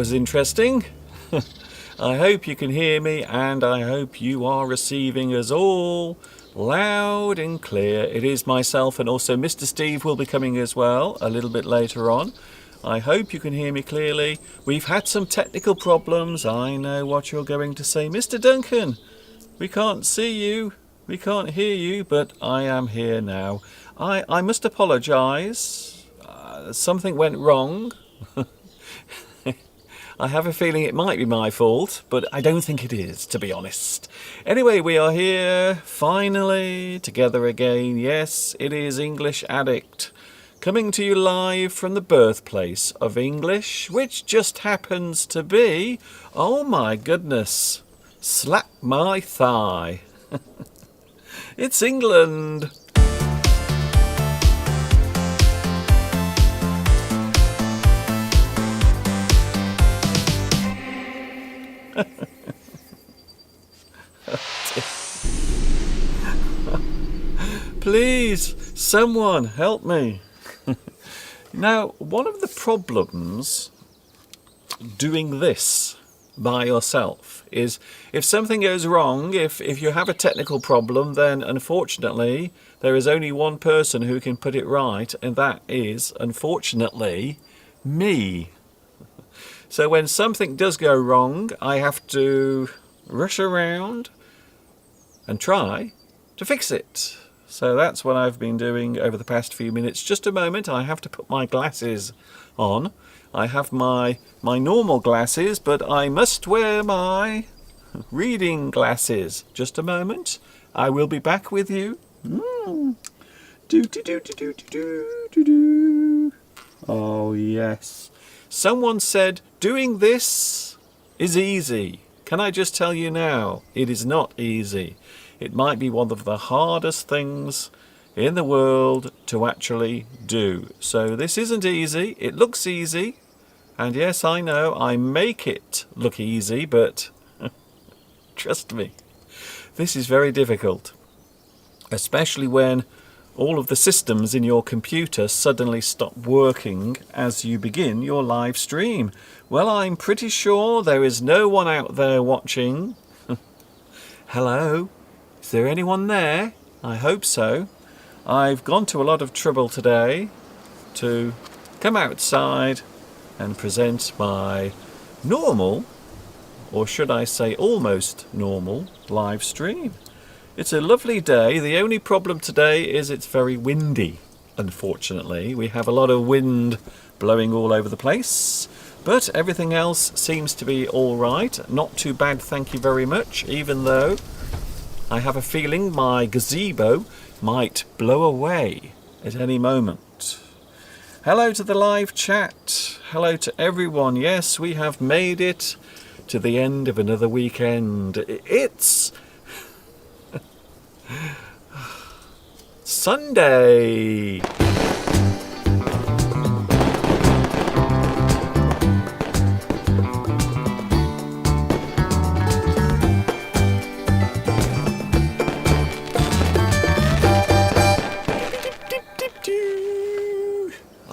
was interesting. I hope you can hear me, and I hope you are receiving us all loud and clear. It is myself, and also Mr. Steve will be coming as well a little bit later on. I hope you can hear me clearly. We've had some technical problems. I know what you're going to say. Mr. Duncan, we can't see you, we can't hear you, but I am here now. I must apologise. Something went wrong. I have a feeling it might be my fault, but I don't think it is, to be honest. Anyway, we are here, finally, together again. Yes, it is English Addict, coming to you live from the birthplace of English, which just happens to be, oh my goodness, slap my thigh. It's England. Please, someone help me. Now, one of the problems doing this by yourself is if something goes wrong, if you have a technical problem, then unfortunately there is only one person who can put it right, and that is, unfortunately, me. So when something does go wrong, I have to rush around and try to fix it. So that's what I've been doing over the past few minutes. Just a moment, I have to put my glasses on. I have my normal glasses, but I must wear my reading glasses. Just a moment, I will be back with you. Oh yes. Someone said doing this is easy. Can I just tell you now, it is not easy. It might be one of the hardest things in the world to actually do. So this isn't easy. It looks easy. And yes, I know, I make it look easy, but trust me, this is very difficult. Especially when all of the systems in your computer suddenly stop working as you begin your live stream. Well, I'm pretty sure there is no one out there watching. Hello? Is there anyone there? I hope so. I've gone to a lot of trouble today to come outside and present my normal, or should I say almost normal, live stream. It's a lovely day. The only problem today is it's very windy, unfortunately. We have a lot of wind blowing all over the place, but everything else seems to be all right. Not too bad, thank you very much, even though I have a feeling my gazebo might blow away at any moment. Hello to the live chat. Hello to everyone. Yes, we have made it to the end of another weekend. It's Sunday.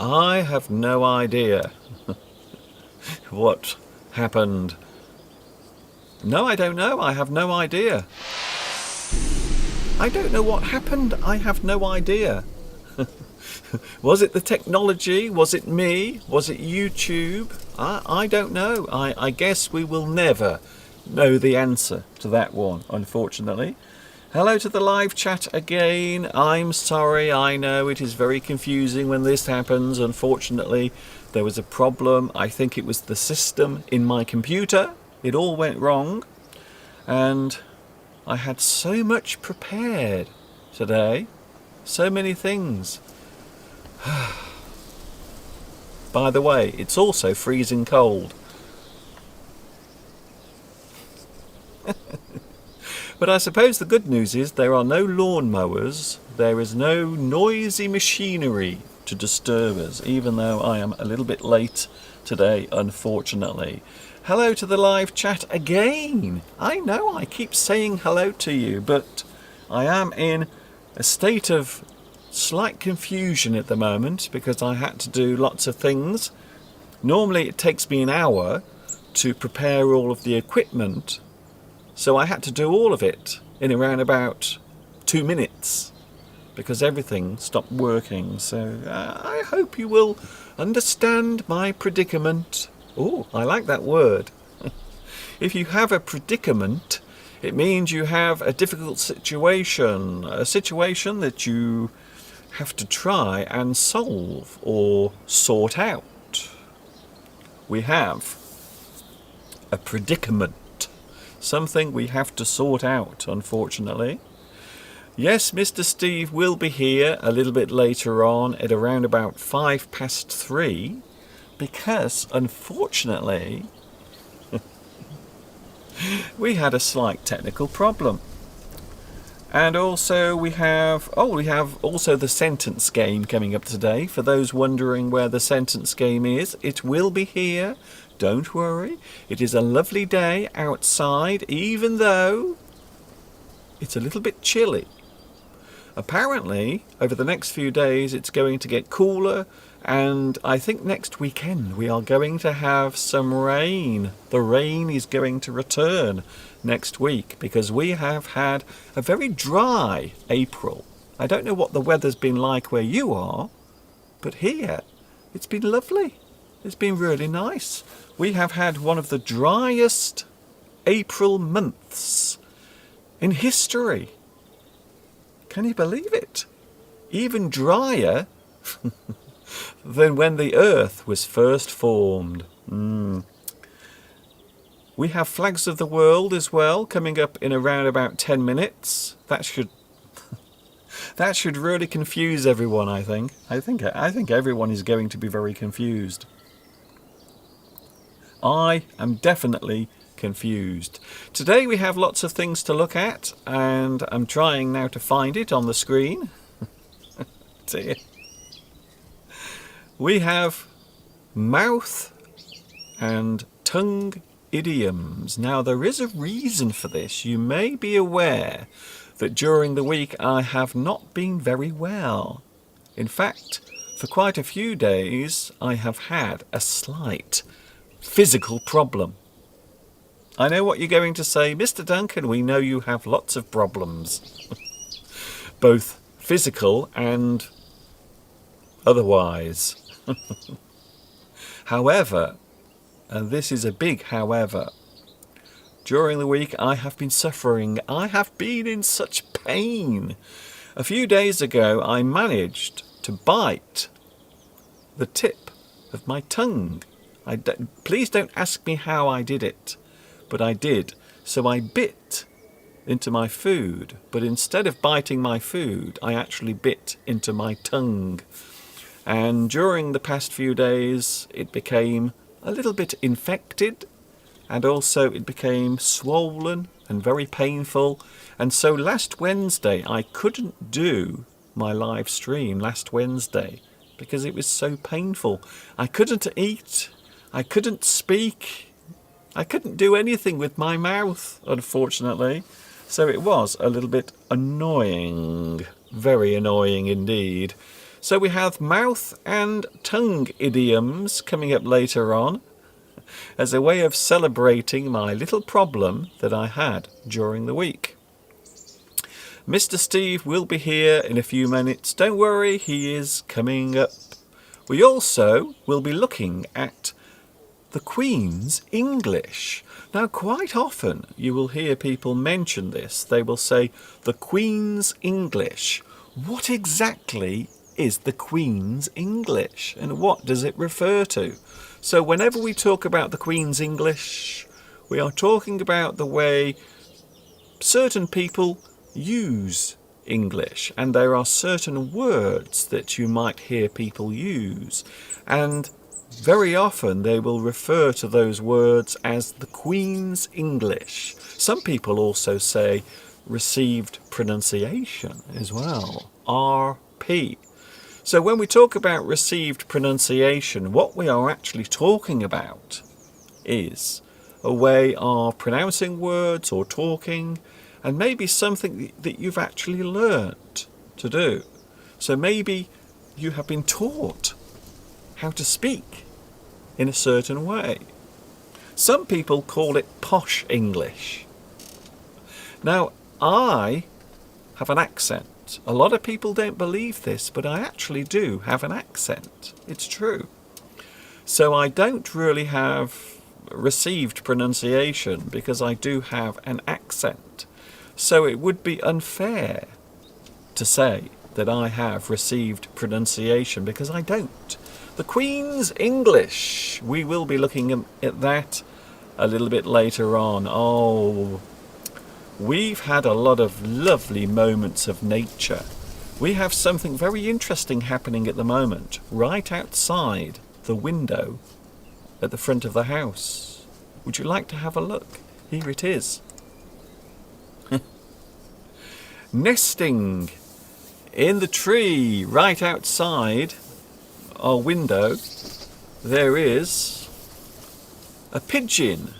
I have no idea what happened. No, I don't know. I have no idea. I don't know what happened. I have no idea. Was it the technology? Was it me? Was it YouTube? I don't know. I guess we will never know the answer to that one, unfortunately. Hello to the live chat again. I'm sorry. I know it is very confusing when this happens. Unfortunately, there was a problem. I think it was the system in my computer. It all went wrong. And I had so much prepared today. So many things. By the way, it's also freezing cold. But I suppose the good news is there are no lawn mowers. There is no noisy machinery to disturb us, even though I am a little bit late today, unfortunately. Hello to the live chat again. I know I keep saying hello to you, but I am in a state of slight confusion at the moment because I had to do lots of things. Normally it takes me an hour to prepare all of the equipment, so I had to do all of it in around about 2 minutes because everything stopped working. So I hope you will understand my predicament. Oh, I like that word. If you have a predicament, it means you have a difficult situation, a situation that you have to try and solve or sort out. We have a predicament, something we have to sort out, unfortunately. Yes, Mr. Steve will be here a little bit later on at around about 3:05, because unfortunately we had a slight technical problem. And also we have also the sentence game coming up today. For those wondering where the sentence game is, it will be here. Don't worry. It is a lovely day outside, even though it's a little bit chilly. Apparently, over the next few days, it's going to get cooler, and I think next weekend we are going to have some rain. The rain is going to return next week because we have had a very dry April. I don't know what the weather's been like where you are, but here it's been lovely. It's been really nice. We have had one of the driest April months in history. Can you believe it? Even drier than when the earth was first formed. We have flags of the world as well coming up in around about 10 minutes. That should really confuse everyone, I think. I think everyone is going to be very confused. I am definitely confused. Today we have lots of things to look at, and I'm trying now to find it on the screen. Dear. We have mouth and tongue idioms. Now there is a reason for this. You may be aware that during the week I have not been very well. In fact, for quite a few days I have had a slight physical problem. I know what you're going to say, Mr. Duncan, we know you have lots of problems. Both physical and otherwise. However, and this is a big however, during the week I have been suffering. I have been in such pain. A few days ago I managed to bite the tip of my tongue. Please don't ask me how I did it. But I did. So I bit into my food, but instead of biting my food, I actually bit into my tongue. And during the past few days, it became a little bit infected, and also it became swollen and very painful. And so last Wednesday, I couldn't do my live stream last Wednesday because it was so painful. I couldn't eat. I couldn't speak. I couldn't do anything with my mouth, unfortunately. So it was a little bit annoying. Very annoying indeed. So we have mouth and tongue idioms coming up later on as a way of celebrating my little problem that I had during the week. Mr. Steve will be here in a few minutes. Don't worry, he is coming up. We also will be looking at the Queen's English. Now, quite often you will hear people mention this. They will say, the Queen's English. What exactly is the Queen's English, and what does it refer to? So whenever we talk about the Queen's English, we are talking about the way certain people use English, and there are certain words that you might hear people use, and very often they will refer to those words as the Queen's English. Some people also say received pronunciation as well, RP. So when we talk about received pronunciation, what we are actually talking about is a way of pronouncing words or talking, and maybe something that you've actually learnt to do. So maybe you have been taught how to speak in a certain way. Some people call it posh English. Now, I have an accent. A lot of people don't believe this, but I actually do have an accent. It's true. So I don't really have received pronunciation because I do have an accent. So it would be unfair to say that I have received pronunciation because I don't. The Queen's English. We will be looking at that a little bit later on. Oh, we've had a lot of lovely moments of nature. We have something very interesting happening at the moment, right outside the window at the front of the house. Would you like to have a look? Here it is. Nesting in the tree right outside our window, there is a pigeon.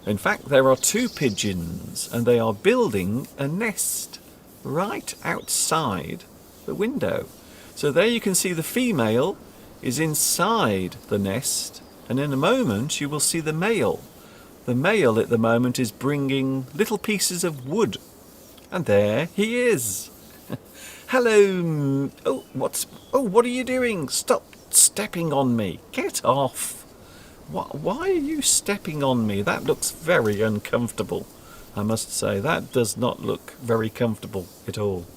In fact, there are 2 pigeons, and they are building a nest right outside the window. So there you can see the female is inside the nest, and in a moment you will see the male. The male at the moment is bringing little pieces of wood, and there he is. Hello. What are you doing? Stop stepping on me. Get off. Why are you stepping on me? That looks very uncomfortable. I must say, that does not look very comfortable at all.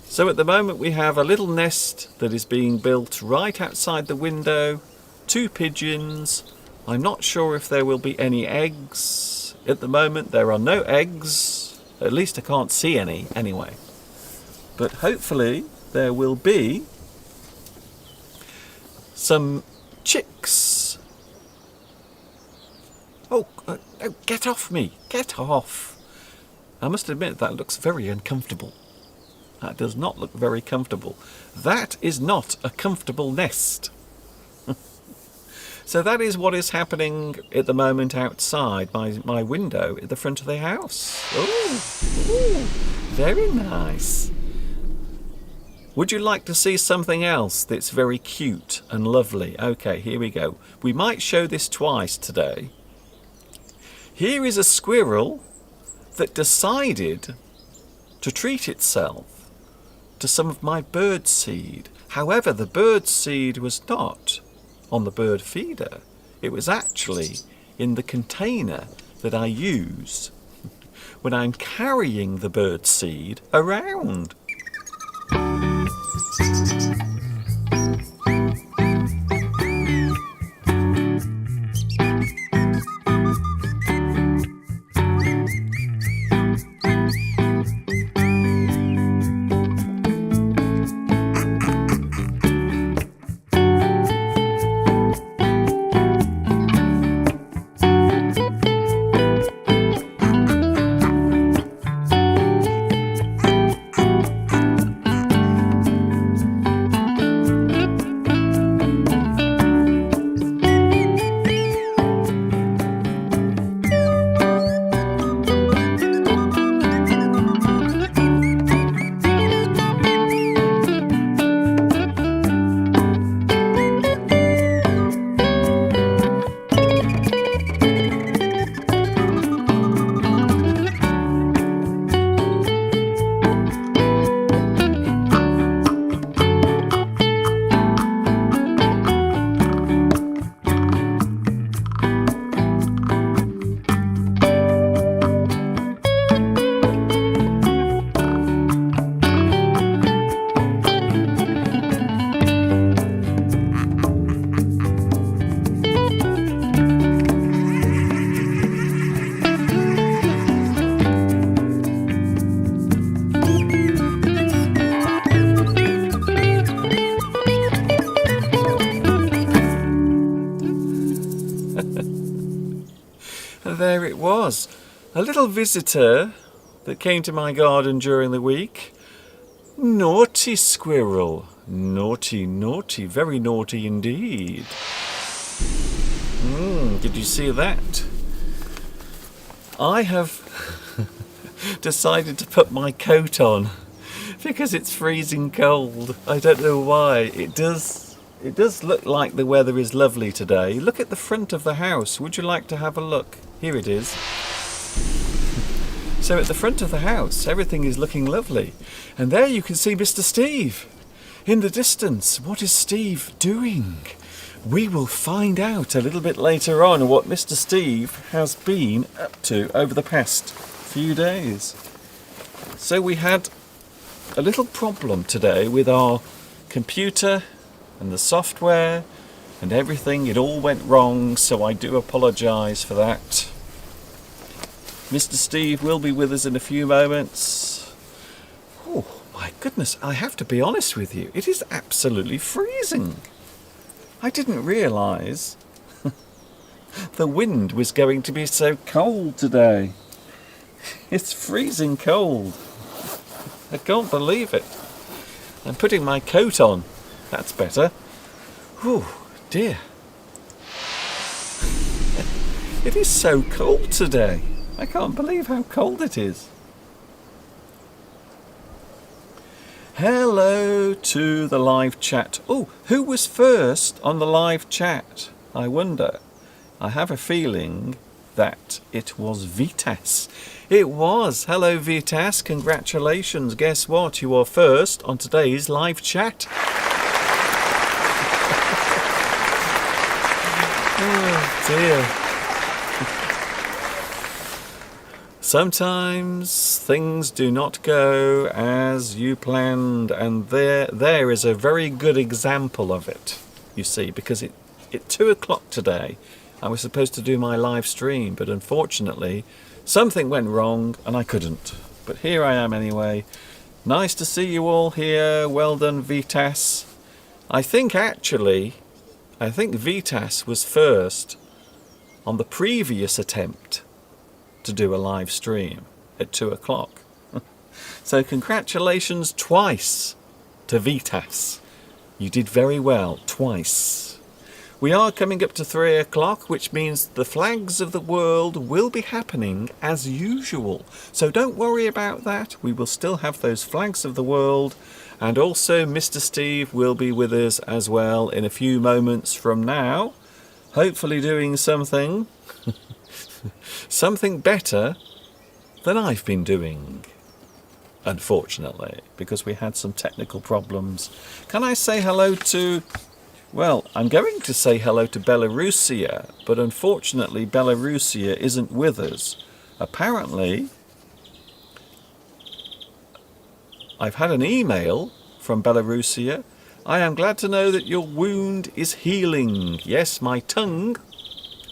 So at the moment we have a little nest that is being built right outside the window. 2 pigeons. I'm not sure if there will be any eggs. At the moment there are no eggs. At least I can't see any anyway. But hopefully there will be some chicks. Oh, get off me. Get off. I must admit that looks very uncomfortable. That does not look very comfortable. That is not a comfortable nest. So that is what is happening at the moment outside my window at the front of the house. Oh, very nice. Would you like to see something else that's very cute and lovely? Okay, here we go. We might show this twice today. Here is a squirrel that decided to treat itself to some of my bird seed. However, the bird seed was not on the bird feeder. It was actually in the container that I use when I'm carrying the bird seed around. There it was, a little visitor that came to my garden during the week. Naughty squirrel. Naughty, naughty, very naughty indeed. Did you see that? I have decided to put my coat on because it's freezing cold. I don't know why. It does it does look like the weather is lovely today. Look at the front of the house. Would you like to have a look? Here it is. So at the front of the house, everything is looking lovely. And there you can see Mr. Steve. In the distance, what is Steve doing? We will find out a little bit later on what Mr. Steve has been up to over the past few days. So we had a little problem today with our computer and the software and everything. It all went wrong, so I do apologise for that. Mr. Steve will be with us in a few moments. Oh my goodness, I have to be honest with you, it is absolutely freezing. I didn't realise the wind was going to be so cold today. It's freezing cold. I can't believe it. I'm putting my coat on. That's better. Oh dear. It is so cold today. I can't believe how cold it is. Hello to the live chat. Oh, who was first on the live chat? I wonder. I have a feeling that it was Vitas. It was. Hello Vitas, congratulations. Guess what? You are first on today's live chat. Oh dear. Sometimes things do not go as you planned, and there is a very good example of it, you see, because at 2 o'clock today I was supposed to do my live stream, but unfortunately something went wrong and I couldn't. But here I am anyway. Nice to see you all here. Well done, Vitas. I think Vitas was first on the previous attempt to do a live stream at 2 o'clock. So congratulations twice to Vitas. You did very well twice. We are coming up to 3 o'clock, which means the flags of the world will be happening as usual. So don't worry about that. We will still have those flags of the world. And also Mr. Steve will be with us as well in a few moments from now. Hopefully doing something better than I've been doing, unfortunately, because we had some technical problems. Can I say hello to, well, I'm going to say hello to Belarusia, but unfortunately Belarusia isn't with us. Apparently, I've had an email from Belarusia. I am glad to know that your wound is healing. Yes, my tongue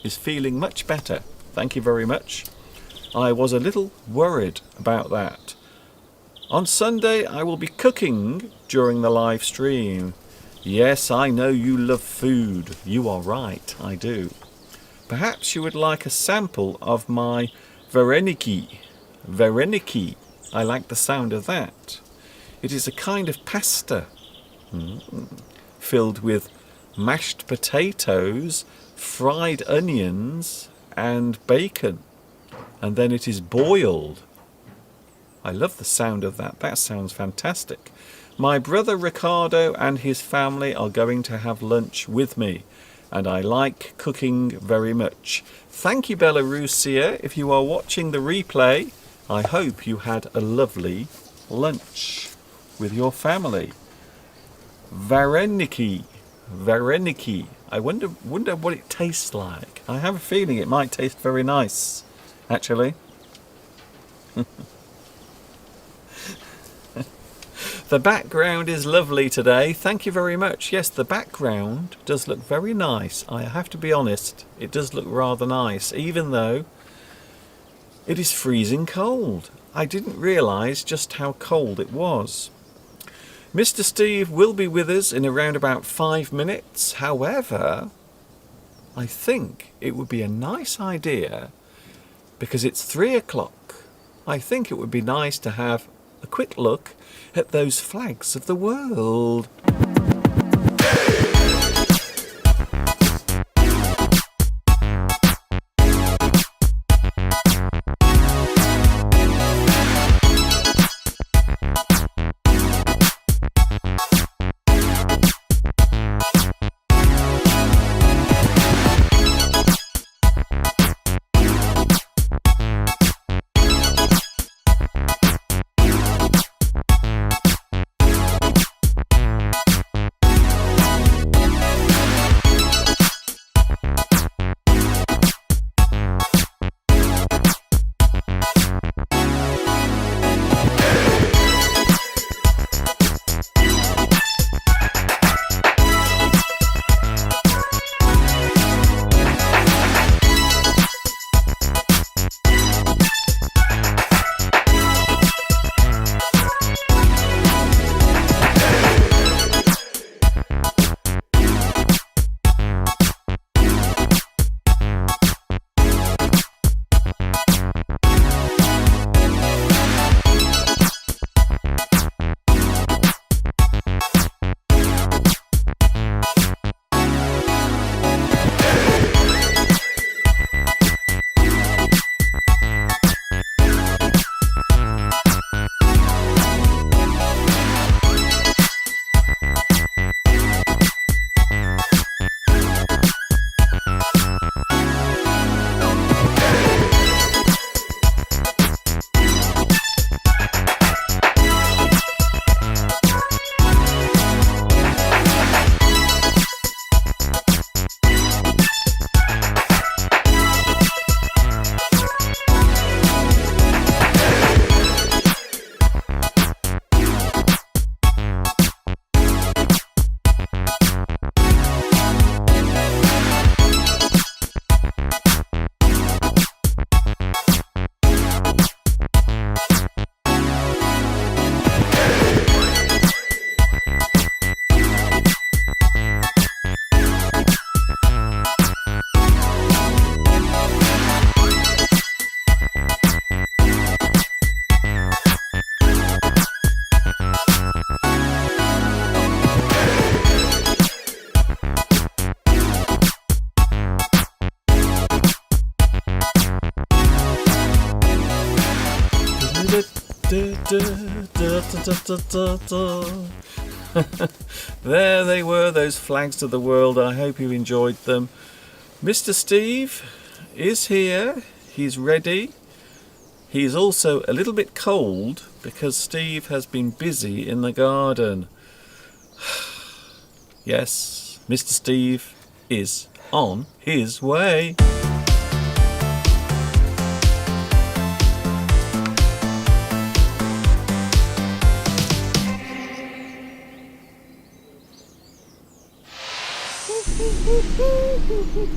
is feeling much better. Thank you very much. I was a little worried about that. On Sunday I will be cooking during the live stream. Yes, I know you love food. You are right, I do. Perhaps you would like a sample of my vareniki. Vareniki. I like the sound of that. It is a kind of pasta filled with mashed potatoes, fried onions and bacon, and then it is boiled. I love the sound of that. That sounds fantastic. My brother Ricardo and his family are going to have lunch with me, and I like cooking very much. Thank you, Belarusia. If you are watching the replay, I hope you had a lovely lunch with your family. Vareniki. Vareniki. I wonder what it tastes like. I have a feeling it might taste very nice, actually. The background is lovely today. Thank you very much. Yes, the background does look very nice. I have to be honest. It does look rather nice, even though it is freezing cold. I didn't realise just how cold it was. Mr. Steve will be with us in around about 5 minutes. However, I think it would be a nice idea, because it's 3 o'clock, I think it would be nice to have a quick look at those flags of the world. There they were, those flags to the world. I hope you enjoyed them. Mr. Steve is here. He's ready. He's also a little bit cold because Steve has been busy in the garden. Yes, Mr. Steve is on his way.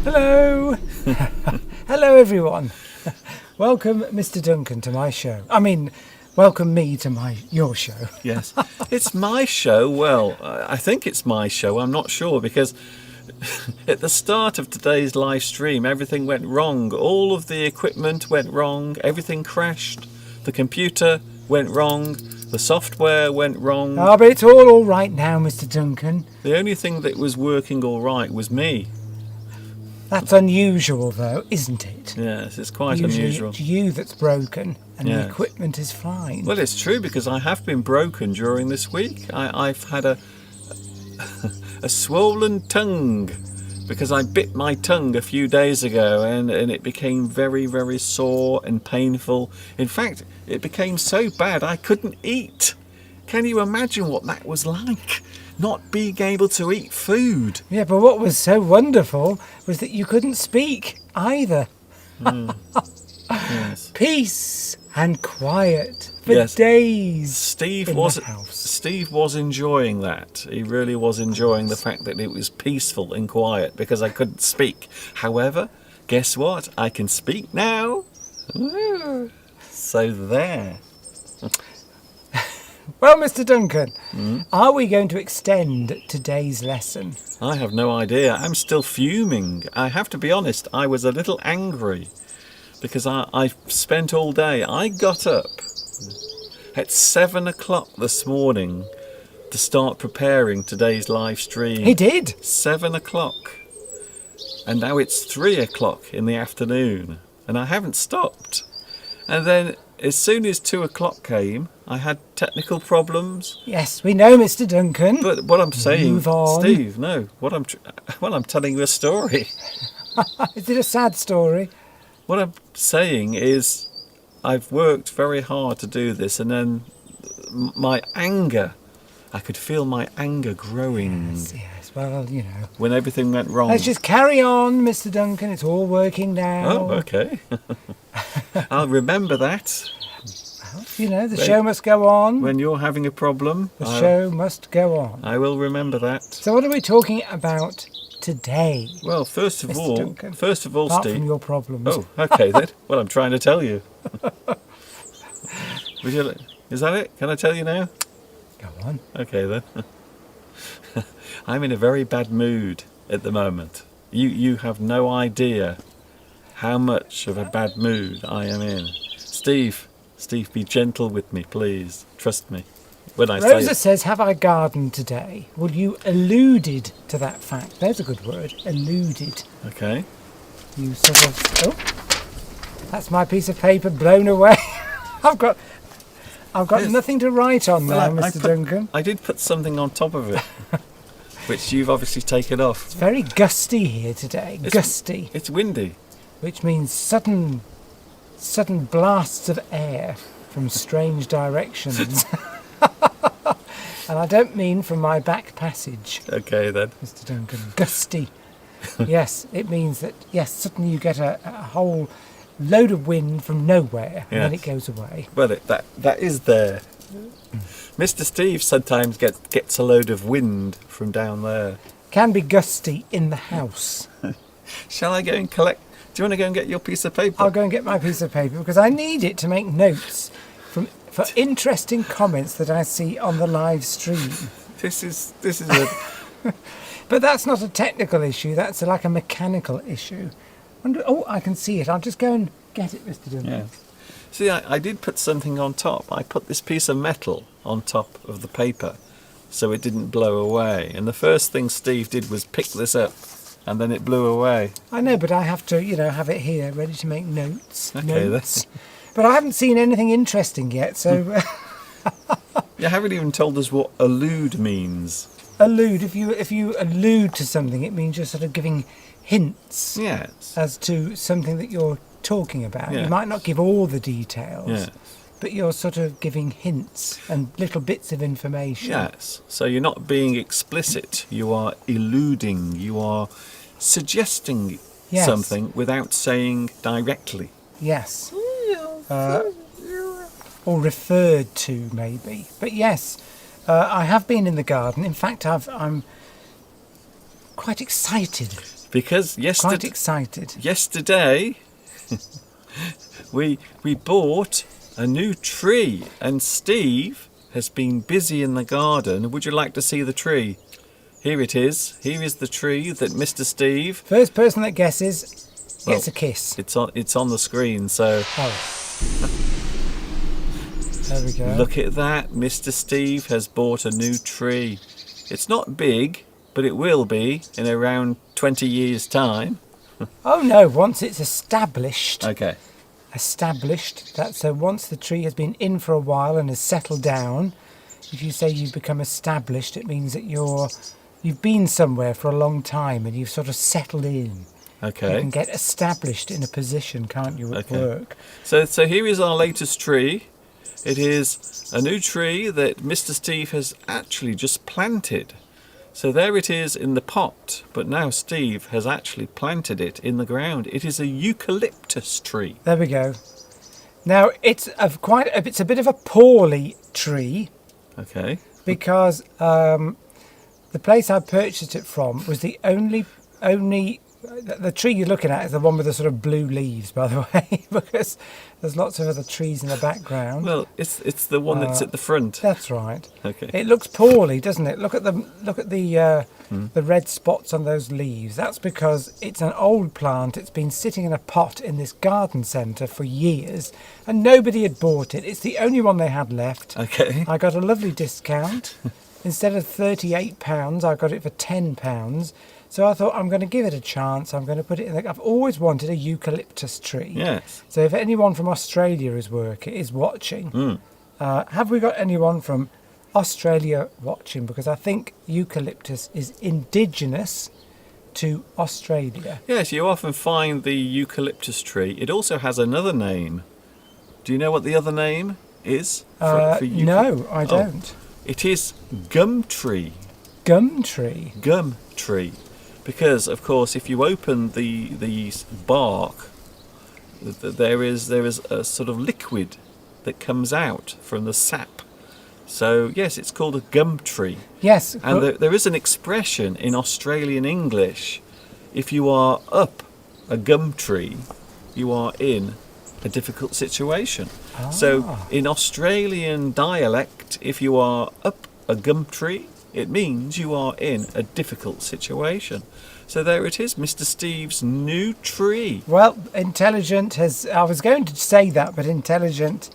Hello. Hello everyone. Welcome Mr. Duncan to my show. Welcome me to your show. Yes, it's my show. Well, I think it's my show. I'm not sure because at the start of today's live stream, everything went wrong. All of the equipment went wrong. Everything crashed. The computer went wrong. The software went wrong. Oh, but it's all right now, Mr. Duncan. The only thing that was working all right was me. That's unusual, though, isn't it? Yes, it's quite Usually unusual. It's you that's broken, and Yes. the equipment is fine. Well, it's true because I have been broken during this week. I've had a swollen tongue because I bit my tongue a few days ago and it became very, very sore and painful. In fact, it became so bad I couldn't eat. Can you imagine what that was like? Not being able to eat food. Yeah, but what was so wonderful was that you couldn't speak either. Yes. Peace and quiet for Yes. days. Steve in was the house. Steve was enjoying that. He really was enjoying the fact that it was peaceful and quiet because I couldn't speak. However, guess what? I can speak now. So there. Well, Mr. Duncan, are we going to extend today's lesson? I have no idea. I'm still fuming. I have to be honest, I was a little angry because I spent all day. I got up at 7 o'clock this morning to start preparing today's live stream. He did. 7 o'clock. And now it's 3 o'clock in the afternoon. And I haven't stopped. And then as soon as 2 o'clock came, I had technical problems. Yes, we know, Mr. Duncan. But what I'm saying, Move on. Steve, no. I'm telling you a story. Is it a sad story? What I'm saying is I've worked very hard to do this and then my anger, I could feel my anger growing Yes, well, you know. when everything went wrong. Let's just carry on, Mr. Duncan. It's all working now. Oh, okay. I'll remember that. You know, the show must go on. When you're having a problem, The show must go on. I will remember that. So what are we talking about today, Well, first of Mr. all, Duncan? Steve. apart from your problems? Oh, okay then. Well, I'm trying to tell you. Is that it? Can I tell you now? Go on. Okay then. I'm in a very bad mood at the moment. You have no idea how much of a bad mood I am in. Steve, be gentle with me, please. Trust me. When I say Rosa says, have I gardened today? Well, you alluded to that fact. There's a good word. Alluded. okay. You sort of... Oh, that's my piece of paper blown away. I've got Yes. nothing to write on now, Well, Mr. Duncan. I did put something on top of it, which you've obviously taken off. It's very gusty here today. Gusty, It's windy. which means sudden blasts of air from strange directions. And I don't mean from my back passage, Okay then. Mr. Duncan. Gusty. Yes, it means that, suddenly you get a whole load of wind from nowhere, and then Yes. it goes away. Well, that is there. Mr. Steve sometimes gets a load of wind from down there. Can be gusty in the house. Shall I go and collect? Do you want to go and get your piece of paper? I'll go and get my piece of paper because I need it to make notes for interesting comments that I see on the live stream. This is a But that's not a technical issue, that's like a mechanical issue. Oh, I can see it. I'll just go and get it, Mr. Duncan. yeah. See, I did put something on top. I put this piece of metal on top of the paper so it didn't blow away. And the first thing Steve did was pick this up and then it blew away. I know, but I have to, have it here ready to make notes. Okay, notes. But I haven't seen anything interesting yet, so You haven't even told us what allude means. Allude. If you allude to something, it means you're sort of giving hints Yes. as to something that you're talking about. Yeah. You might not give all the details, Yes. but you're sort of giving hints and little bits of information. Yes. So you're not being explicit. You are eluding. You are suggesting Yes. something without saying directly. Yes. Or referred to, maybe. But yes, I have been in the garden. In fact, I'm quite excited. Because Quite excited. yesterday we bought a new tree, and Steve has been busy in the garden. Would you like to see the tree? Here it is. Here is the tree that Mr. Steve. First person that guesses gets Well, a kiss. It's on the screen. So Oh. There we go. look at that. Mr. Steve has bought a new tree. It's not big, but it will be in around 20 years' time. Oh no, once it's established. Okay. Established. That's once the tree has been in for a while and has settled down. If you say you've become established, it means that you've been somewhere for a long time and you've sort of settled in. You Okay. can get established in a position, can't you, at Okay. work? So here is our latest tree. It is a new tree that Mr. Steve has actually just planted. So there it is in the pot, but now Steve has actually planted it in the ground. It is a eucalyptus tree. There we go. Now it's it's a bit of a poorly tree Okay. because the place I purchased it from was the only the tree you're looking at is the one with the sort of blue leaves, by the way, because there's lots of other trees in the background. Well, it's the one that's at the front. That's right. Okay. It looks poorly, doesn't it? Look at the red spots on those leaves. That's because it's an old plant. It's been sitting in a pot in this garden centre for years, and nobody had bought it. It's the only one they had left. Okay. I got a lovely discount. Instead of £38, I got it for £10. So I thought I'm going to give it a chance. I'm going to put it in. I've always wanted a eucalyptus tree. Yes. So if anyone from Australia is watching, have we got anyone from Australia watching? Because I think eucalyptus is indigenous to Australia. Yes, you often find the eucalyptus tree. It also has another name. Do you know what the other name is? No, I don't. It is gum tree. Gum tree. Gum tree. Because, of course, if you open the bark, there is a sort of liquid that comes out from the sap. So, yes, it's called a gum tree. Yes. And there is an expression in Australian English. If you are up a gum tree, you are in a difficult situation. So, in Australian dialect, if you are up a gum tree, it means you are in a difficult situation. So there it is, Mr. Steve's new tree. Well, Intelligent I was going to say that, but Intelligent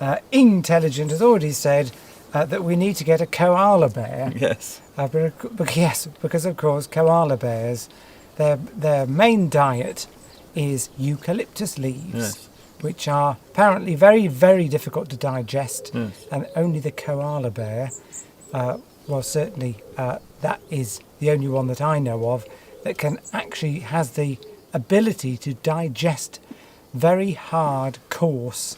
has already said that we need to get a koala bear. Yes. Because of course koala bears, their main diet is eucalyptus leaves, Yes. which are apparently very, very difficult to digest, Yes. and only the koala bear, well, certainly that is the only one that I know of that has the ability to digest very hard, coarse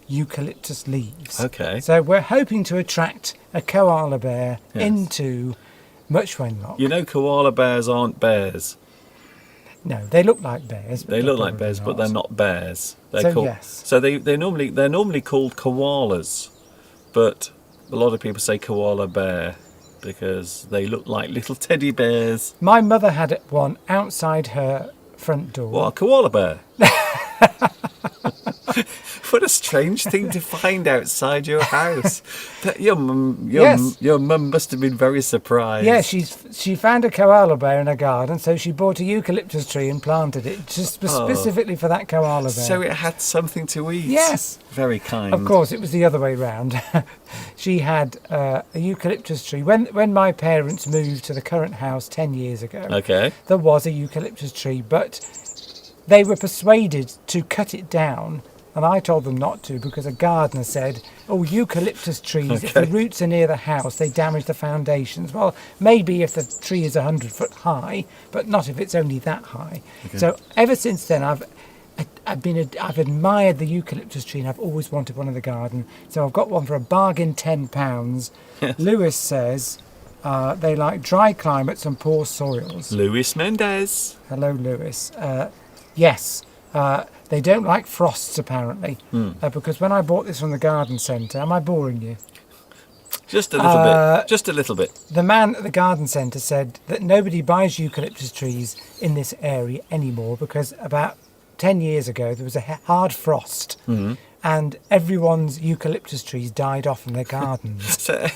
eucalyptus leaves. Okay. So we're hoping to attract a koala bear Yes. into Much Wenlock. You know koala bears aren't bears. No, they look like bears. They look like bears, but they're not bears. They're So, called, yes. So they're normally called koalas, but a lot of people say koala bear because they look like little teddy bears. My mother had one outside her front door. What, a koala bear? What a strange thing to find outside your house. Your mum must have been very surprised. Yeah, she found a koala bear in her garden, so she bought a eucalyptus tree and planted it just specifically for that koala bear. So it had something to eat. Yes. Very kind. Of course, it was the other way round. She had a eucalyptus tree. When my parents moved to the current house 10 years ago, Okay. there was a eucalyptus tree, but they were persuaded to cut it down And I told them not to because a gardener said, oh, eucalyptus trees, if the Okay. roots are near the house, they damage the foundations. Well, maybe if the tree is 100 foot high, but not if it's only that high. So ever since then, I've admired the eucalyptus tree and I've always wanted one in the garden. So I've got one for a bargain, £10. Lewis says they like dry climates and poor soils. Luis Mendez. Hello, Lewis. Yes, they don't like frosts apparently, because when I bought this from the garden centre, am I boring you? Just a little bit. Just a little bit. The man at the garden centre said that nobody buys eucalyptus trees in this area anymore because about 10 years ago there was a hard frost and everyone's eucalyptus trees died off in their gardens. So,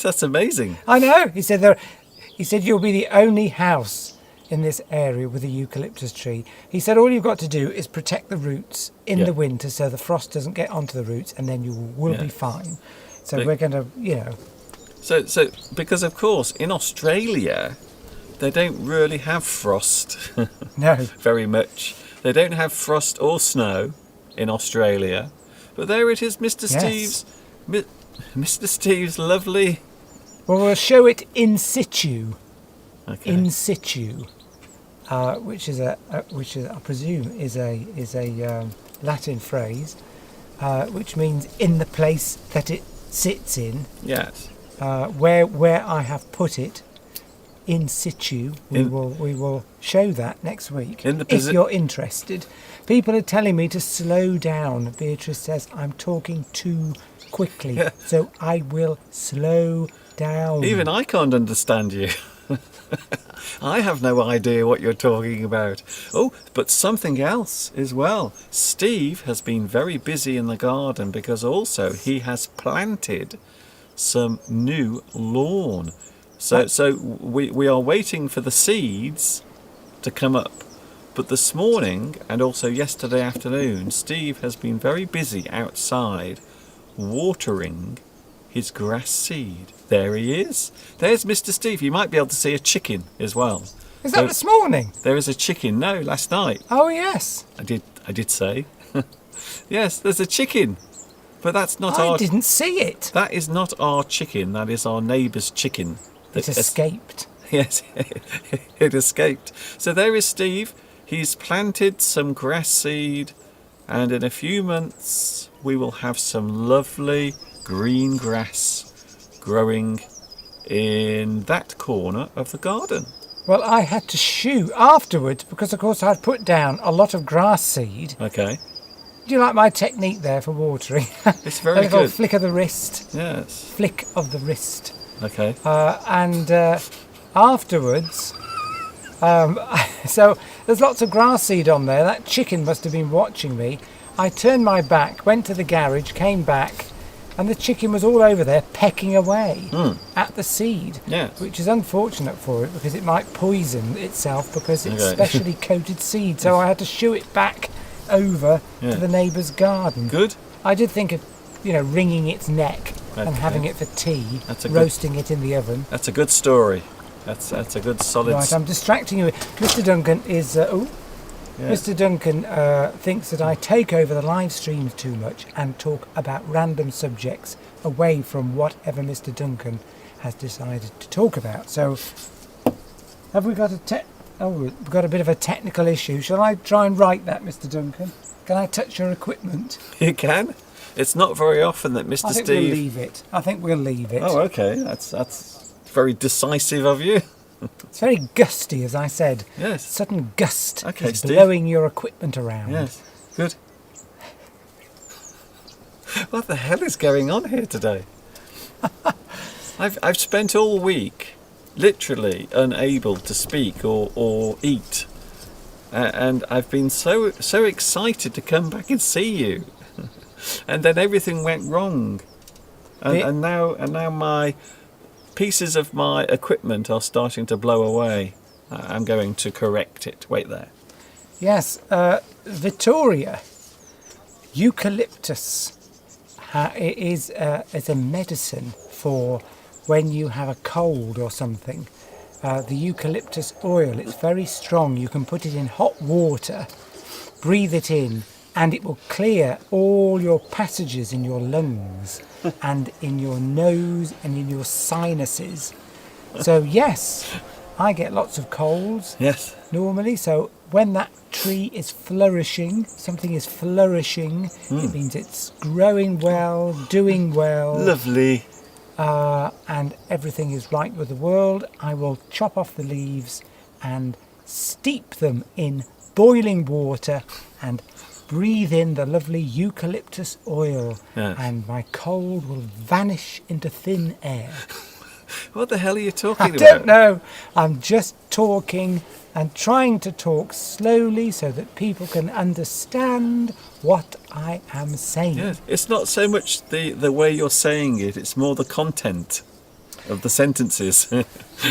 that's amazing. I know. He said you'll be the only house in this area with a eucalyptus tree. He said all you've got to do is protect the roots in Yeah. the winter so the frost doesn't get onto the roots and then you will be Yeah. fine. So But- we're going to, So because of course in Australia they don't really have frost no. very much. They don't have frost or snow in Australia. But there it is, Mr. Yes. Mr. Steve's lovely. Well, we'll show it in situ. Okay. In situ, which is I presume is a Latin phrase, which means in the place that it sits in, Yes. where I have put it. In situ, we In- will show that next week. In the if posi- you're interested, people are telling me to slow down. Beatrice says I'm talking too quickly, Yeah. so I will slow down. Even I can't understand you. I have no idea what you're talking about. Oh, but something else as well. Steve has been very busy in the garden because also he has planted some new lawn. So we are waiting for the seeds to come up. But this morning and also yesterday afternoon, Steve has been very busy outside watering his grass seed. There he is. There's Mr. Steve. You might be able to see a chicken as well. Is that There- this morning? There is a chicken. No, last night. Oh yes. I did say. Yes, there's a chicken. But that's not I our didn't see it. That is not our chicken. That is our neighbour's chicken. It That- escaped. Yes, it escaped. So there is Steve. He's planted some grass seed, and in a few months we will have some lovely green grass growing in that corner of the garden. Well, I had to shoo afterwards because, of course, I'd put down a lot of grass seed. Okay. Do you like my technique there for watering? It's A very little good. flick of the wrist. Yes. Flick of the wrist. Okay. And afterwards, so there's lots of grass seed on there. That chicken must have been watching me. I turned my back, went to the garage, came back, and the chicken was all over there pecking away at the seed. Yes. Which is unfortunate for it because it might poison itself because it's Okay. specially coated seed. So I had to shoo it back over Yeah. to the neighbour's garden. Good. I did think of, wringing its neck and Okay. having it for tea, That's a good- roasting it in the oven. That's a good story. That's a good solid. Right, I'm distracting you. Mr. Duncan is. Yeah. Mr. Duncan thinks that I take over the live streams too much and talk about random subjects away from whatever Mr. Duncan has decided to talk about. So, have we got we've got a bit of a technical issue. Shall I try and write that, Mr. Duncan? Can I touch your equipment? You can. It's not very often that Mr. I think we'll Steve. leave it. I think we'll leave it. Oh, okay. That's very decisive of you. It's very gusty, as I said. Yes. Sudden gust Okay, is Steve. blowing your equipment around. Yes. Good. What the hell is going on here today? I've spent all week literally unable to speak or eat, and I've been so excited to come back and see you, and then everything went wrong, It- and now my pieces of my equipment are starting to blow away. I'm going to correct it. Wait there. Yes, Vittoria, eucalyptus is a medicine for when you have a cold or something. The eucalyptus oil, it's very strong. You can put it in hot water, breathe it in, and it will clear all your passages in your lungs and in your nose and in your sinuses. So yes, I get lots of colds Yes. normally. So when that tree is flourishing, something is flourishing, it means it's growing well, doing well, Lovely. and everything is right with the world. I will chop off the leaves and steep them in boiling water and breathe in the lovely eucalyptus oil, Yes. and my cold will vanish into thin air. What the hell are you I talking don't about? know. I'm just talking and trying to talk slowly so that people can understand what I am saying. Yes. It's not so much the way you're saying it, it's more the content of the sentences.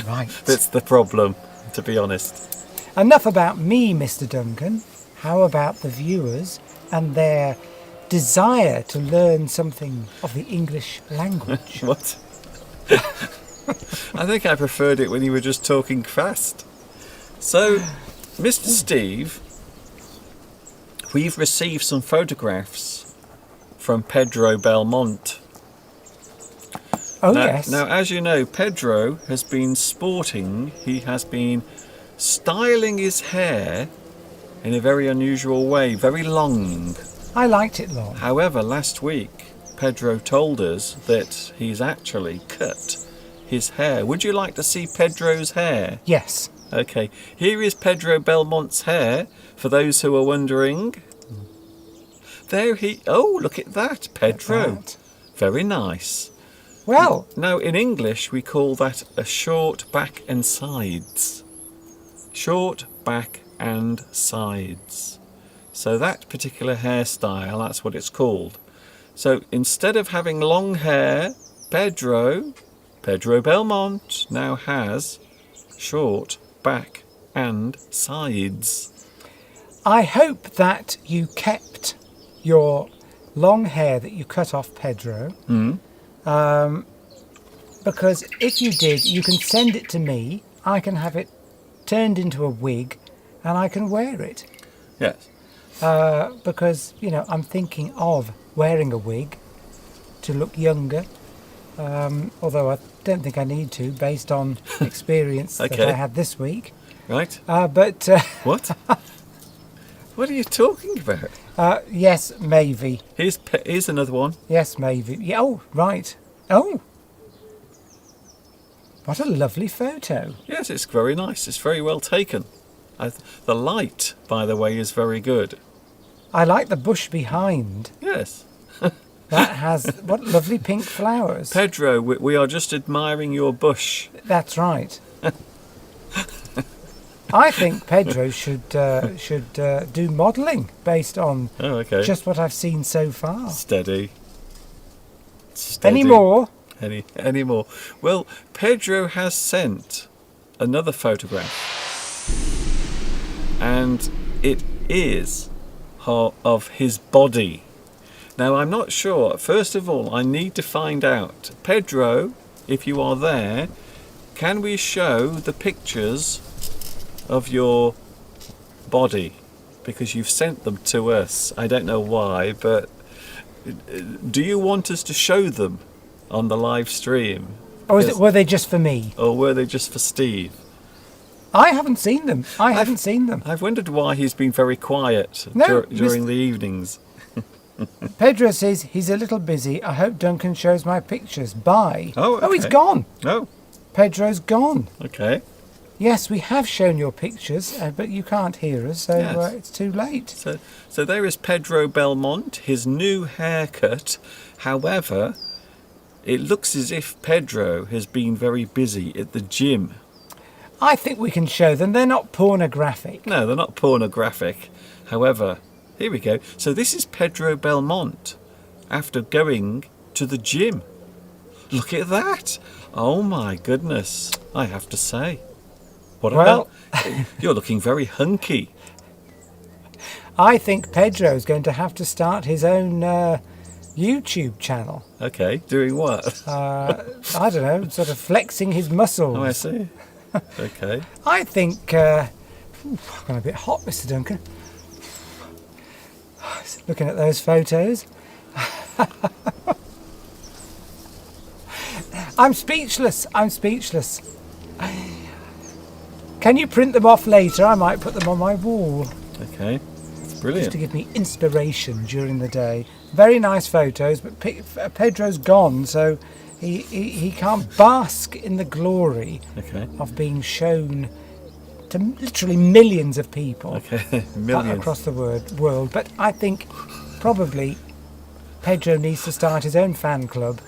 Right. That's the problem, to be honest. Enough about me, Mr. Duncan. How about the viewers and their desire to learn something of the English language? What? I think I preferred it when you were just talking fast. So, Mr. Steve, we've received some photographs from Pedro Belmont. Oh, Now, yes. now, as you know, Pedro has been sporting, he has been styling his hair in a very unusual way, very long. I liked it long. However, last week, Pedro told us that he's actually cut his hair. Would you like to see Pedro's hair? Yes. Okay, here is Pedro Belmont's hair, for those who are wondering. There he... Oh, look at that, Pedro. That. Very nice. Well, Now, in English, we call that a short back and sides. Short back and sides. So that particular hairstyle, that's what it's called. So instead of having long hair, Pedro Belmont now has short back and sides. I hope that you kept your long hair that you cut off Pedro. Because if you did, you can send it to me. I can have it turned into a wig and I can wear it. Yes. Because, you know, I'm thinking of wearing a wig to look younger. Although I don't think I need to, based on experience that Okay. I had this week. Right? But What? What are you talking about? yes, maybe. Here's another one. Yes, maybe. Yeah, oh, right. Oh, what a lovely photo. Yes, it's very nice. It's very well taken. The light, by the way, is very good. I like the bush behind. Yes. That has what lovely pink flowers. Pedro, we are just admiring your bush. That's right. I think Pedro should do modelling based on Oh, okay. just what I've seen so far. Steady. Any more? Any more? Well, Pedro has sent another photograph, and it is of his body. Now, I'm not sure. First of all, I need to find out. Pedro, if you are there, can we show the pictures of your body? Because you've sent them to us. I don't know why, but do you want us to show them on the live stream? Or Yes. were they just for me? Or were they just for Steve? I haven't seen them. I haven't seen them. I've wondered why he's been very quiet No, during the evenings. Pedro says he's a little busy. I hope Duncan shows my pictures. Bye. Oh, he's okay. gone. Oh, Pedro's gone. okay. Yes, we have shown your pictures, but you can't hear us, so Yes. it's too late. So there is Pedro Belmont, his new haircut. However, it looks as if Pedro has been very busy at the gym. I think we can show them. They're not pornographic. No, they're not pornographic. However, here we go. So this is Pedro Belmont after going to the gym. Look at that. Oh my goodness, I have to say. What Well- about... You're looking very hunky. I think Pedro's going to have to start his own YouTube channel. Okay, doing what? I don't know, sort of flexing his muscles. Oh, I see. Okay. I think... I've gone a bit hot, Mr. Duncan. Looking at those photos. I'm speechless. I'm speechless. Can you print them off later? I might put them on my wall. Okay, it's Just brilliant. to give me inspiration during the day. Very nice photos, but Pedro's gone, so he can't bask in the glory Okay, of being shown to literally millions of people okay, millions. across the world. But I think probably Pedro needs to start his own fan club,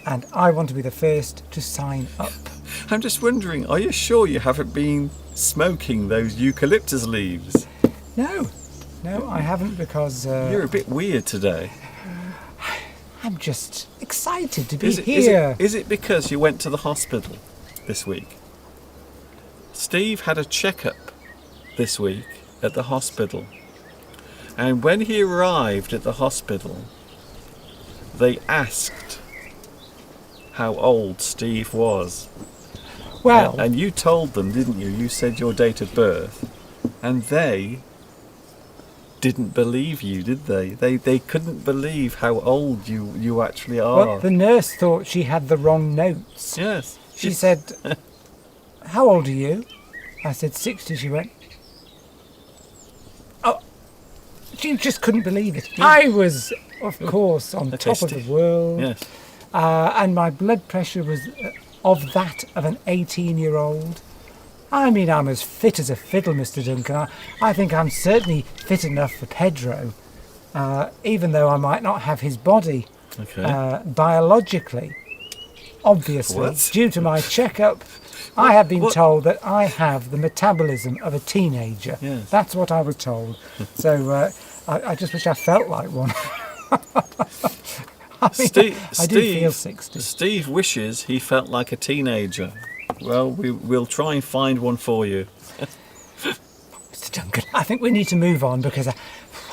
and I want to be the first to sign up. I'm just wondering, are you sure you haven't been smoking those eucalyptus leaves? No, I haven't, because You're a bit weird today. I'm just excited to be Is here. it because you went to the hospital this week? Steve had a checkup this week at the hospital. And when he arrived at the hospital, they asked how old Steve was. Well, And you told them, didn't you? You said your date of birth. And they didn't believe you, did they? They couldn't believe how old you actually are. well, the nurse thought she had the wrong notes. Yes. She said, "How old are you?" I said, 60. She went, "Oh," she just couldn't believe it. I was, of course, on top of the world. Yes. And my blood pressure was of that of an 18-year-old. I mean, I'm as fit as a fiddle, Mr. Duncan. I think I'm certainly fit enough for Pedro, even though I might not have his body Okay. biologically. Obviously, What? due to my checkup, I have been What? told that I have the metabolism of a teenager. Yes. That's what I was told. So I just wish I felt like one. I mean, I do feel 60. Steve wishes he felt like a teenager. Well, we'll try and find one for you. Mr. Duncan, I think we need to move on, because I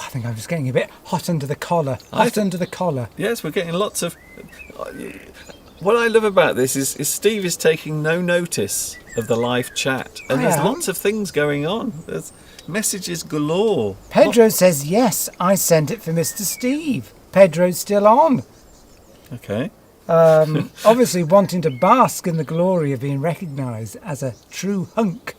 think I'm just getting a bit hot under the collar. Under the collar. Yes, we're getting lots of. What I love about this is Steve is taking no notice of the live chat, and I there's am. lots of things going on. There's messages galore. Pedro says, yes, I sent it for Mr. Steve. Pedro's still on. Okay. Obviously wanting to bask in the glory of being recognised as a true hunk.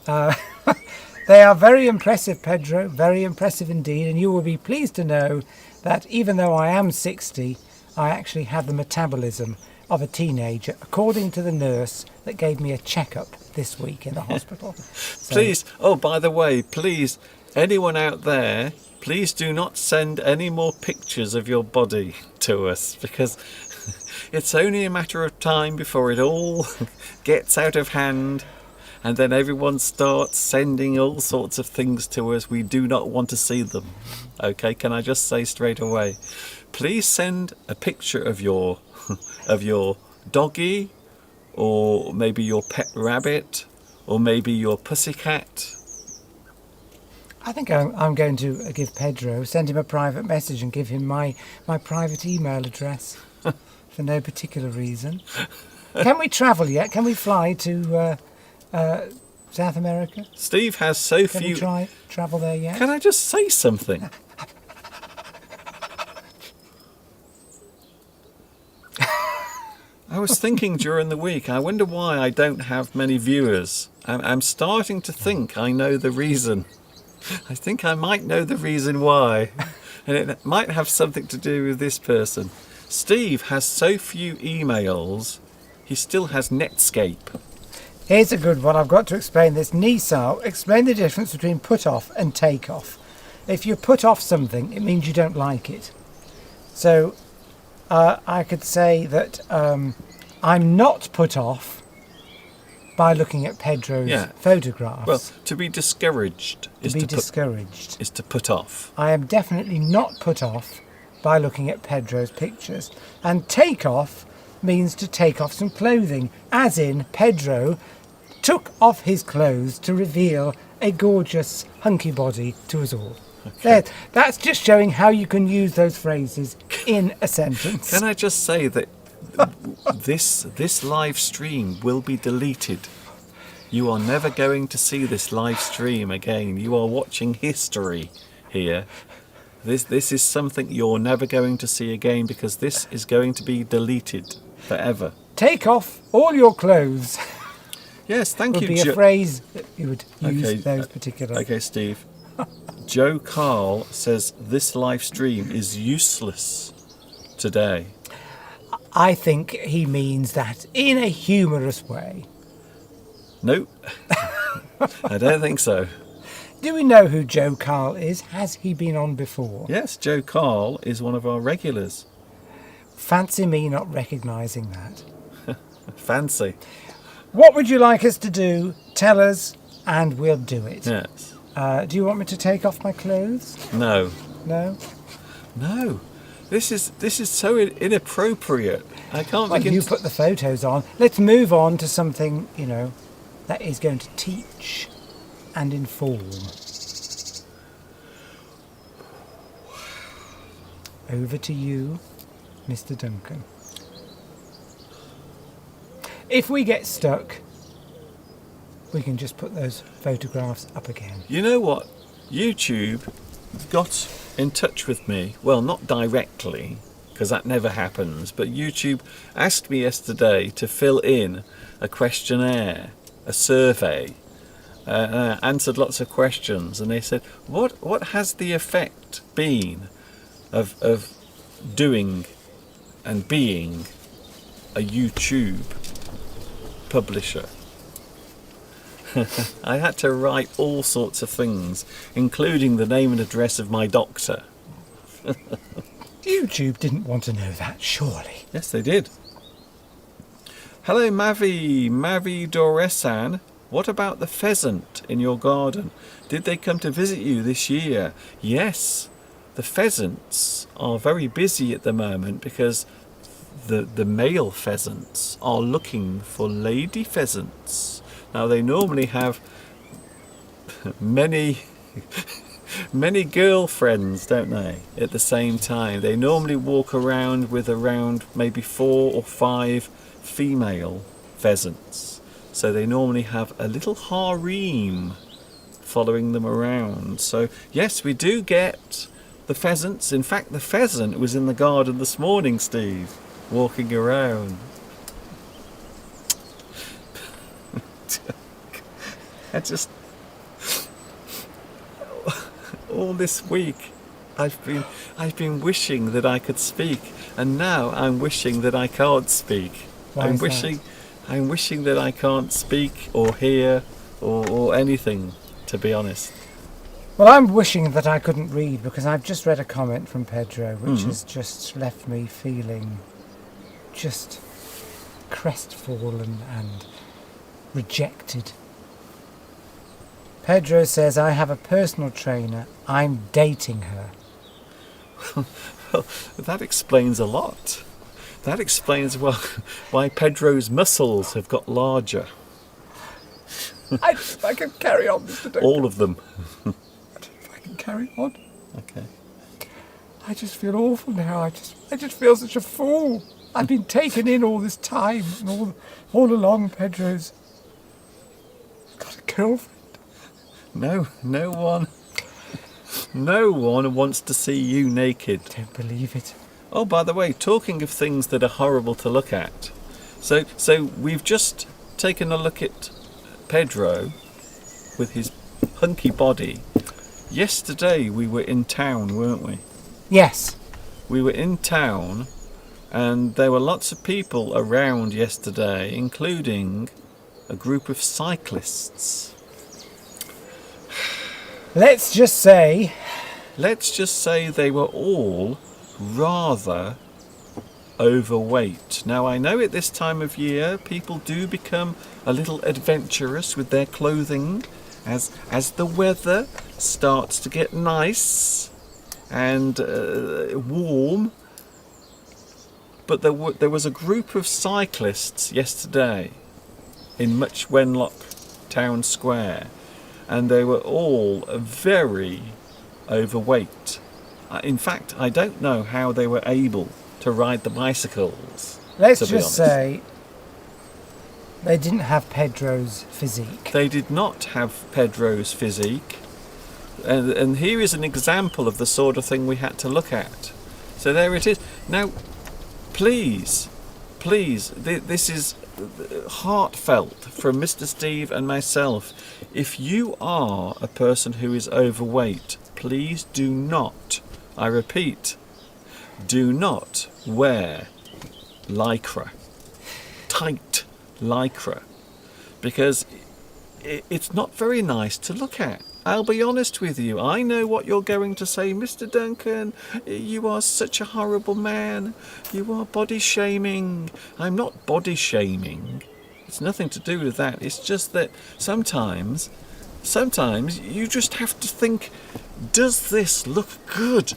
They are very impressive, Pedro, very impressive indeed, and you will be pleased to know that even though I am 60, I actually have the metabolism of a teenager, according to the nurse that gave me a checkup this week in the hospital. So, Please. Oh, by the way, please, anyone out there, please do not send any more pictures of your body to us, because it's only a matter of time before it all gets out of hand, and then everyone starts sending all sorts of things to us. We do not want to see them. Okay, can I just say straight away, please send a picture of your of your doggy, or maybe your pet rabbit, or maybe your pussycat. I think I'm going to give Pedro, send him a private message and give him my private email address for no particular reason. Can we travel yet? Can we fly to South America? Steve has so Can few. we travel there yet? Can I just say something? I was thinking during the week, I wonder why I don't have many viewers. I'm starting to think I know the reason. I think I might know the reason why. And it might have something to do with this person. Steve has so few emails, he still has Netscape. Here's a good one. I've got to explain this. Nisal, explain the difference between put off and take off. If you put off something, it means you don't like it. So I could say that I'm not put off by looking at Pedro's photographs. Well, to be discouraged is discouraged. to put off. I am definitely not put off by looking at Pedro's pictures. And take off means to take off some clothing, as in Pedro took off his clothes to reveal a gorgeous hunky body to us all. Okay. That's just showing how you can use those phrases in a sentence. Can I just say that this live stream will be deleted. You are never going to see this live stream again. You are watching history here. This is something you're never going to see again because this is going to be deleted forever. Take off all your clothes. Yes, thank Would you, be a Jo. phrase that you would use Okay, those particular. Okay, Steve. Joe Carl says this live stream is useless today. I think he means that in a humorous way. Nope. I don't think so. Do we know who Joe Carl is? Has he been on before? Yes, Joe Carl is one of our regulars. Fancy me not recognising that. Fancy. What would you like us to do? Tell us and we'll do it. Yes. Do you want me to take off my clothes? No. No? No. This is so inappropriate. I can't Well, begin you to... put the photos on. Let's move on to something, that is going to teach and inform. Over to you, Mr. Duncan. If we get stuck, we can just put those photographs up again. You know what? YouTube got in touch with me. Well, not directly, because that never happens. But YouTube asked me yesterday to fill in a questionnaire, a survey. Answered lots of questions, and they said, "What has the effect been of doing and being a YouTube publisher?" I had to write all sorts of things, including the name and address of my doctor. YouTube didn't want to know that, surely. Yes, they did. Hello, Mavi Doresan. What about the pheasant in your garden? Did they come to visit you this year? Yes, the pheasants are very busy at the moment because the male pheasants are looking for lady pheasants. Now, they normally have many girlfriends, don't they, at the same time. They normally walk around with around maybe 4 or 5 female pheasants. So they normally have a little harem following them around. So, yes, we do get the pheasants. In fact, the pheasant was in the garden this morning, Steve, walking around. All this week I've been wishing that I could speak, and now I'm wishing that I can't speak. Why is that? I'm wishing that I can't speak or hear or anything, to be honest. Well, I'm wishing that I couldn't read because I've just read a comment from Pedro which has just left me feeling just crestfallen and rejected. Pedro says, I have a personal trainer. I'm dating her. Well, that explains a lot. That explains why Pedro's muscles have got larger. I can carry on, Mr. Duncan. All of them. I can carry on. Okay. I just feel awful now. I just feel such a fool. I've been taken in all this time, and all along Pedro's got a girlfriend. No one wants to see you naked. Don't believe it. Oh, by the way, talking of things that are horrible to look at. So we've just taken a look at Pedro with his hunky body. Yesterday we were in town, weren't we? Yes. We were in town, and there were lots of people around yesterday, including a group of cyclists. Let's just say they were all rather overweight. Now, I know at this time of year people do become a little adventurous with their clothing as the weather starts to get nice and warm. But there was a group of cyclists yesterday in Much Wenlock Town Square, and they were all very overweight. In fact, I don't know how they were able to ride the bicycles. let's to be just honest. say they didn't have Pedro's physique. They did not have Pedro's physique. And here is an example of the sort of thing we had to look at. So there it is. Now, please, this is heartfelt from Mr. Steve and myself. If you are a person who is overweight, please do not, I repeat, do not wear lycra, tight lycra, because it's not very nice to look at. I'll be honest with you. I know what you're going to say. Mr. Duncan, you are such a horrible man. You are body shaming. I'm not body shaming. It's nothing to do with that. It's just that sometimes you just have to think, does this look good?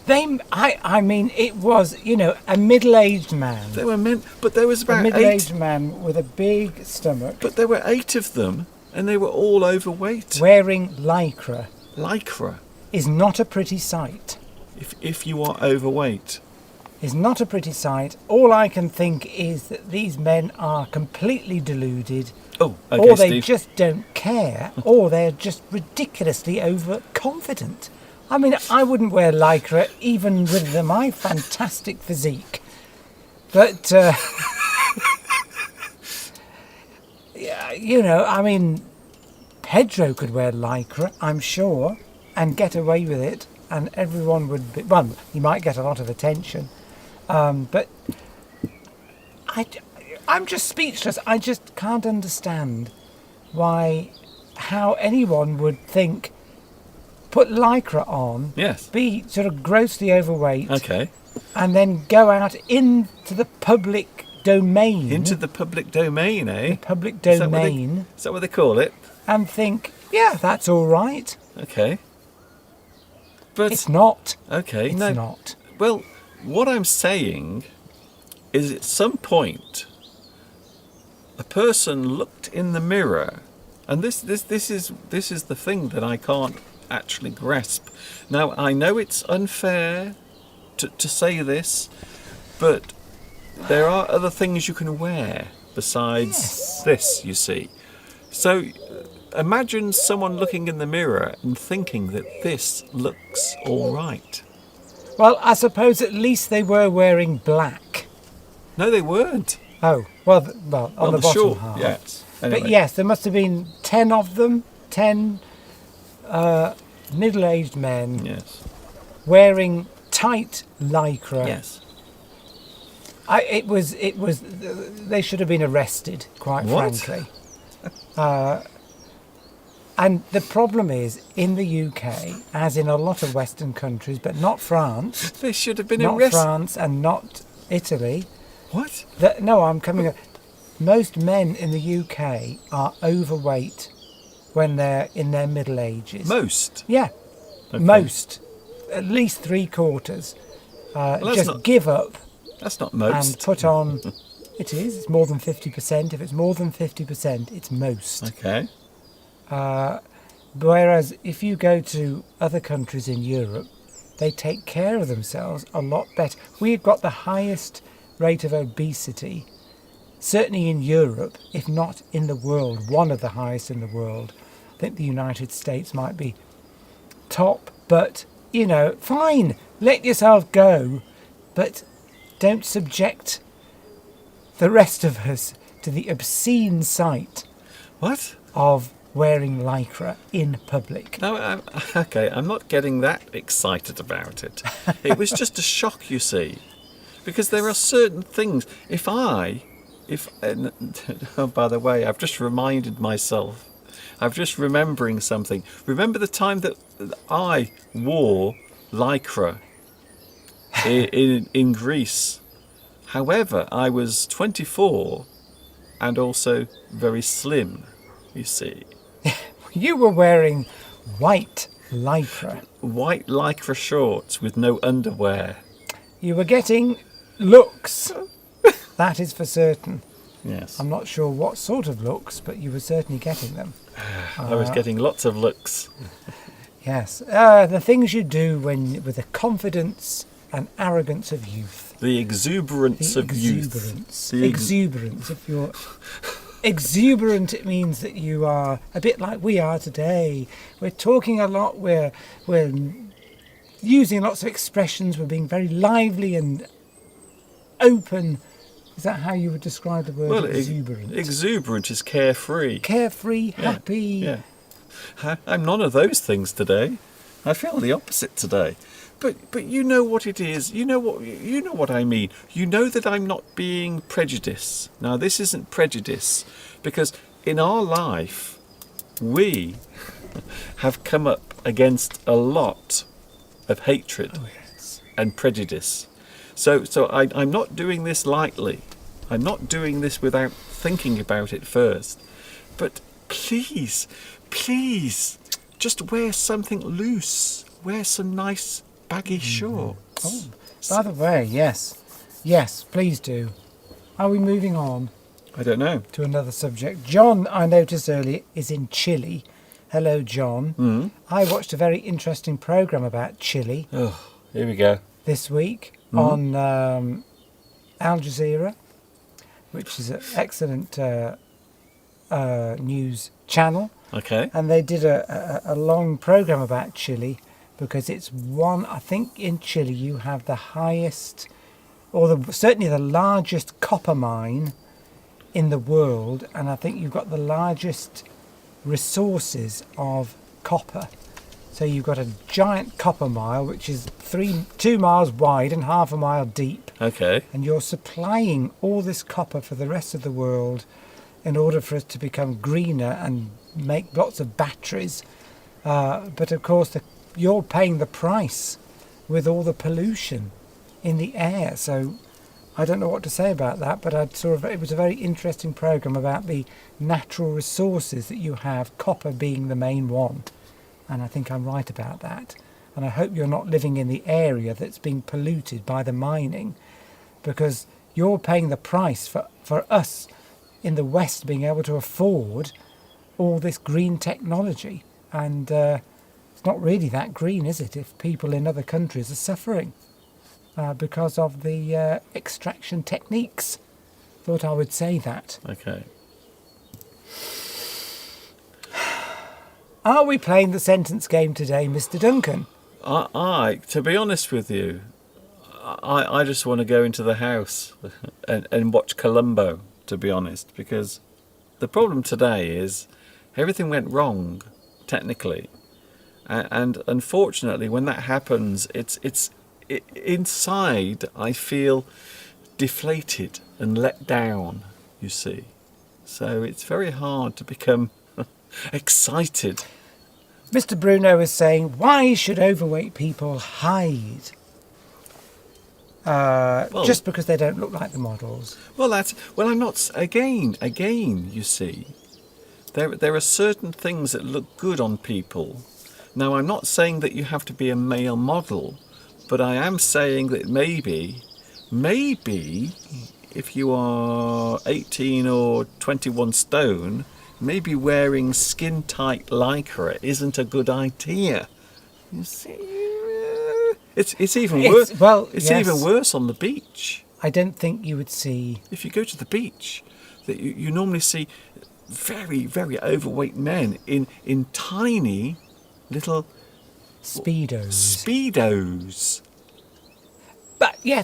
I mean, it was, a middle-aged man. They were meant, but there was A about middle-aged 8. man with a big stomach But there were 8 of them, and they were all overweight. wearing lycra Lycra. is not a pretty sight. If you are overweight. Is not a pretty sight. All I can think is that these men are completely deluded, Oh, okay, or they Steve. just don't care, or they're just ridiculously overconfident. I mean, I wouldn't wear lycra even with my fantastic physique. But, yeah, I mean, Pedro could wear lycra, I'm sure, and get away with it, and everyone would be, well, he might get a lot of attention. But I'm just speechless. I just can't understand how anyone would think, put lycra on, Yes. be sort of grossly overweight, Okay. and then go out into the public domain. Into the public domain, eh? public Is that what they- domain, Is that what they call it? and think, yeah, that's all right. Okay. But It's not. okay, It's no. not. Well, what I'm saying is, at some point, a person looked in the mirror, and this is the thing that I can't actually grasp. Now, I know it's unfair to say this, but there are other things you can wear besides Yes. this, you see. So imagine someone looking in the mirror and thinking that this looks all right. Well, I suppose at least they were wearing black. No, they weren't. Oh, well, on the bottom short, half. yes. But Anyway. yes, there must have been 10 of them, 10 middle-aged men Yes. wearing tight lycra. Yes. It was. They should have been arrested, quite What? frankly. And the problem is, in the UK, as in a lot of Western countries, but not France, They should have been not arrested. France and not Italy. What? No, I'm coming. Most men in the UK are overweight when they're in their middle ages. Most. Yeah, Okay. most, at least 3/4, that's just not- give up That's not and most. put on. It is. It's more than 50%. If it's more than 50%, it's most. Okay. Whereas if you go to other countries in Europe, they take care of themselves a lot better. We've got the highest rate of obesity, certainly in Europe, if not in the world, one of the highest in the world. I think the United States might be top, but, fine, let yourself go, but don't subject the rest of us to the obscene sight What? of wearing lycra in public. No, I'm not getting that excited about it. It was just a shock, you see, because there are certain things. Oh, by the way, I've just reminded myself. I'm just remembering something. Remember the time that I wore lycra in Greece? However, I was 24 and also very slim, you see. You were wearing white lycra. White lycra shorts with no underwear. You were getting looks. That is for certain. Yes. I'm not sure what sort of looks, but you were certainly getting them. I was getting lots of looks. Yes. The things you do with the confidence and arrogance of youth. The exuberance The of youth. exuberance. The Exuberance of your exuberant, it means that you are a bit like we are today. We're talking a lot. We're using lots of expressions. We're being very lively and open. Is that how you would describe the word Well, exuberant? exuberant is carefree. Carefree, happy. Yeah. I'm none of those things today. I feel the opposite today. But you know what it is. You know what I mean. You know that I'm not being prejudiced. Now this isn't prejudice, because in our life we have come up against a lot of hatred and prejudice. So I'm not doing this lightly. I'm not doing this without thinking about it first. But please, just wear something loose. Wear some nice baggy shorts. Oh, by the way, yes, please do. Are we moving on I don't know. to another subject? John, I noticed earlier, is in Chile. Hello, John. I watched a very interesting programme about Chile Oh, here we go. this week on Al Jazeera, which is an excellent news channel. Okay. And they did a long programme about Chile, because it's one, I think in Chile you have the highest, or certainly the largest copper mine in the world, and I think you've got the largest resources of copper. So you've got a giant copper mine, which is 2 miles wide and half a mile deep, Okay. and you're supplying all this copper for the rest of the world in order for it to become greener and make lots of batteries. But of course you're paying the price with all the pollution in the air. So I don't know what to say about that, but it was a very interesting programme about the natural resources that you have, copper being the main one. And I think I'm right about that. And I hope you're not living in the area that's being polluted by the mining, because you're paying the price for us in the West being able to afford all this green technology. And it's not really that green, is it, if people in other countries are suffering because of the extraction techniques. Thought I would say that. Okay. Are we playing the sentence game today, Mr. Duncan? To be honest with you, I just want to go into the house and watch Columbo, to be honest, because the problem today is everything went wrong, technically. And unfortunately, when that happens, it's inside I feel deflated and let down, you see. So it's very hard to become excited. Mr. Bruno is saying, why should overweight people hide? Just because they don't look like the models. Well, I'm not. Again, you see, there are certain things that look good on people. Now, I'm not saying that you have to be a male model, but I am saying that maybe, if you are 18 or 21 stone, maybe wearing skin-tight lycra isn't a good idea. You see, it's even worse. Well, it's yes. even worse on the beach. I don't think you would see... If you go to the beach, that you normally see very, very overweight men in tiny little speedos. But yeah,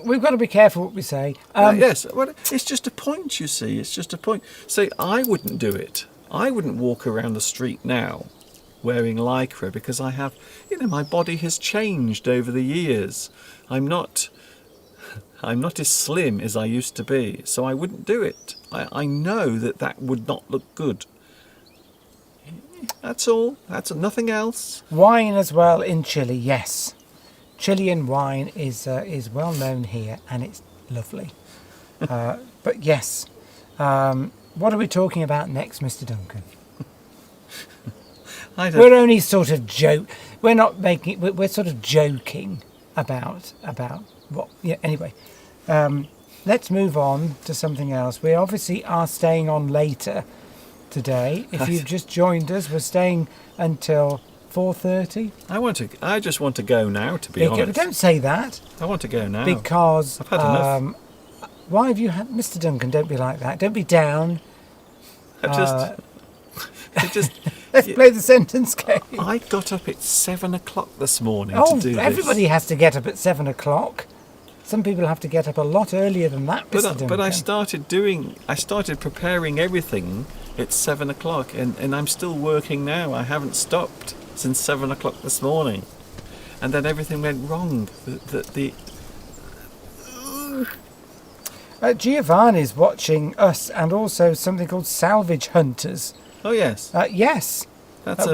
we've got to be careful what we say. Yes, well, it's just a point, you see. It's just a point. Say, I wouldn't do it. I wouldn't walk around the street now wearing lycra, because I have, my body has changed over the years. I'm not as slim as I used to be, so I wouldn't do it. I know that would not look good. That's all. That's nothing else. Wine as well in Chile, yes. Chilean wine is well known here, and it's lovely. But yes, what are we talking about next, Mr. Duncan? We're only sort of We're not making. We're sort of joking about what. Yeah. Anyway, let's move on to something else. We obviously are staying on later today. If you've just joined us, we're staying until 4:30. I just want to go now, to be honest. Don't say that. I want to go now. Because I've had enough. why have you had... Mr. Duncan, don't be like that. Don't be down. It just. Let's play the sentence game. I got up at 7 o'clock this morning Oh, to do this. everybody has to get up at 7 o'clock. Some people have to get up a lot earlier than that, Mr. Duncan. But I started preparing everything at 7 o'clock, and I'm still working now. I haven't stopped since 7 o'clock this morning, and then everything went wrong. Giovanni's watching us and also something called Salvage Hunters. Oh yes, Yes,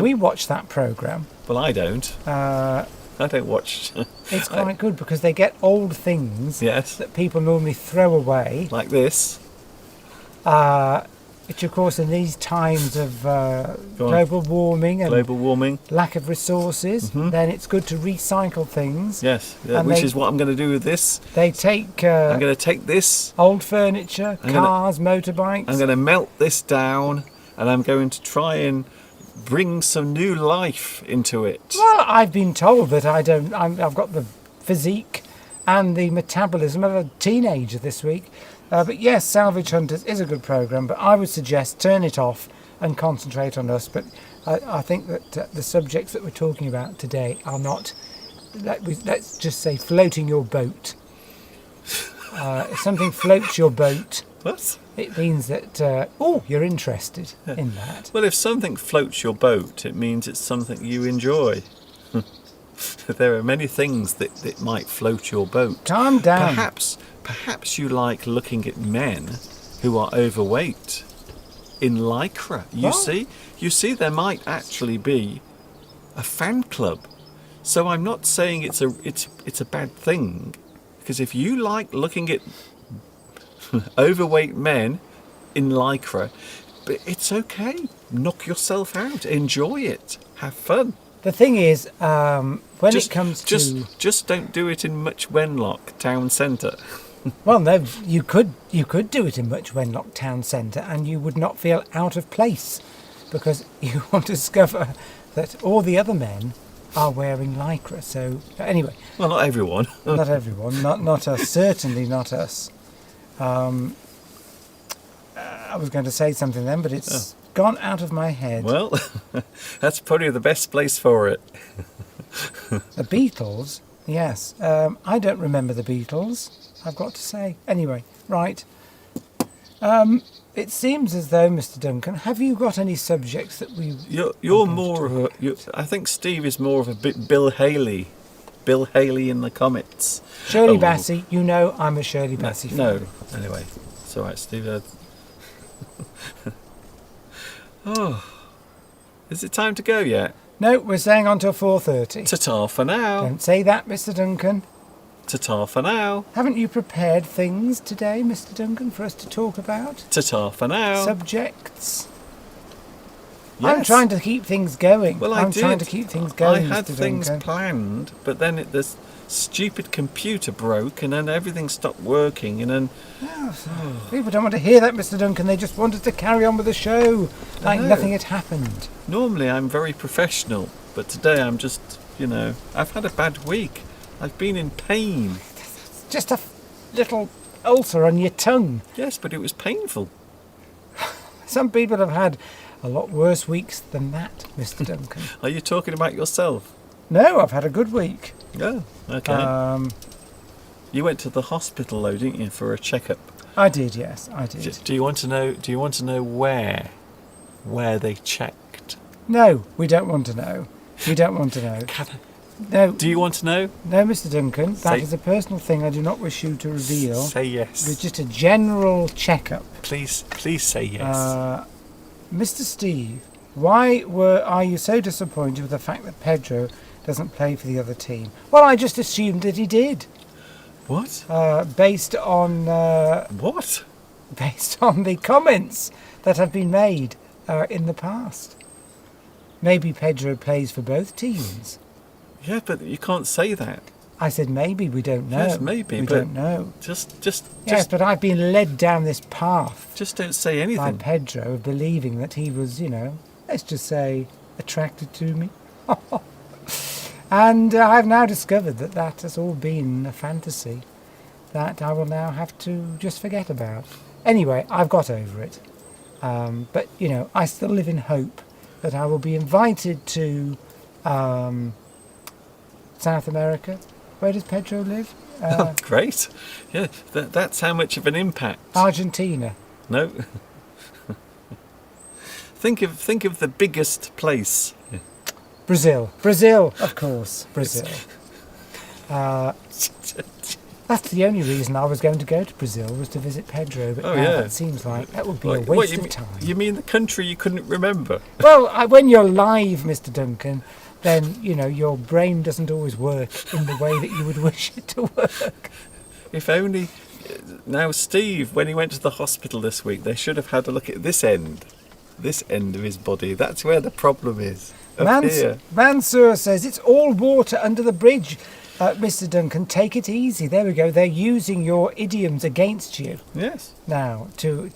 we watch that programme. well I don't. I don't watch. It's quite good because they get old things Yes, that people normally throw away, like this. which of course in these times of Go on. global warming and Global warming. lack of resources, then it's good to recycle things. Yes, And which they- is what I'm going to do with this. They take I'm going to take this. old furniture, I'm gonna- cars, motorbikes. I'm going to melt this down, and I'm going to try and bring some new life into it. Well, I've been told that I've got the physique and the metabolism of a teenager this week. But yes, Salvage Hunters is a good programme, but I would suggest turn it off and concentrate on us. But I think that the subjects that we're talking about today are not, let's just say, floating your boat. If something floats your boat, What? it means that, you're interested in that. Well, if something floats your boat, it means it's something you enjoy. There are many things that might float your boat. Calm down. Perhaps you like looking at men who are overweight in lycra. You see, there might actually be a fan club. So I'm not saying it's a bad thing, because if you like looking at overweight men in lycra, but it's okay. Knock yourself out. Enjoy it. Have fun. The thing is, when it comes to... Just don't do it in Much Wenlock town centre. Well, no, you could do it in Much Wenlock town centre and you would not feel out of place because you will discover that all the other men are wearing lycra. So, anyway, Well, not everyone. not everyone, not us, certainly not us. I was going to say something then, but it's gone out of my head. Well, that's probably the best place for it. The Beatles, yes. I don't remember the Beatles, I've got to say. Anyway, right. It seems as though, Mr. Duncan, have you got any subjects that we... You're more of a... I think Steve is more of a bit Bill Haley. Bill Haley in the Comets. Shirley Oh, Bassey, you know I'm a Shirley Bassey fan. No, anyway. It's all right, Steve. Oh, is it time to go yet? No, we're staying on till 4:30. Ta-ta for now. Don't say that, Mr. Duncan. Ta-ta for now. Haven't you prepared things today, Mr. Duncan, for us to talk about? Ta-ta for now. Subjects? Yes. I'm trying to keep things going. Well, I'm did. trying to keep things going, I had Mr. things Duncan. planned, but then this stupid computer broke, and then everything stopped working, and then People don't want to hear that, Mr. Duncan. They just want us to carry on with the show like know. nothing had happened. normally I'm very professional, but today I'm just, I've had a bad week. I've been in pain. Just a little ulcer on your tongue. Yes, but it was painful. Some people have had a lot worse weeks than that, Mr. Duncan. Are you talking about yourself? No, I've had a good week. Oh, okay. You went to the hospital, though, didn't you, for a checkup? I did, yes, I did. Do you want to know? Do you want to know where they checked? No, we don't want to know. We don't want to know. Can No, Do you want to know? no, Mr. Duncan. That Say- is a personal thing I do not wish you to reveal. Say It was yes. just a general checkup. Please say yes. Mr. Steve, why are you so disappointed with the fact that Pedro doesn't play for the other team? Well, I just assumed that he did, What? based on What? the comments that have been made in the past. Maybe Pedro plays for both teams. Yeah, but you can't say that. I said maybe, we don't know. Yes, maybe, we but don't know. Just But I've been led down this path just don't say by anything. Pedro of believing that he was, let's just say, attracted to me. And I've now discovered that that has all been a fantasy that I will now have to just forget about. Anyway, I've got over it. But, you know, I still live in hope that I will be invited to South America. Where does Pedro live? Great. Yeah, that's how much of an impact. Argentina. No. think of the biggest place. Brazil. Brazil, of course. Brazil. That's the only reason I was going to go to Brazil, was to visit Pedro. But now it seems like that would be a waste of time. You mean the country you couldn't remember? Well, when you're live, Mr. Duncan, then, you know, your brain doesn't always work in the way that you would wish it to work. If only. Now, Steve, when he went to the hospital this week, they should have had a look at this end of his body. That's where the problem is. Mansour says it's all water under the bridge. Mr. Duncan, take it easy. There we go. They're using your idioms against you. Yes. Now, to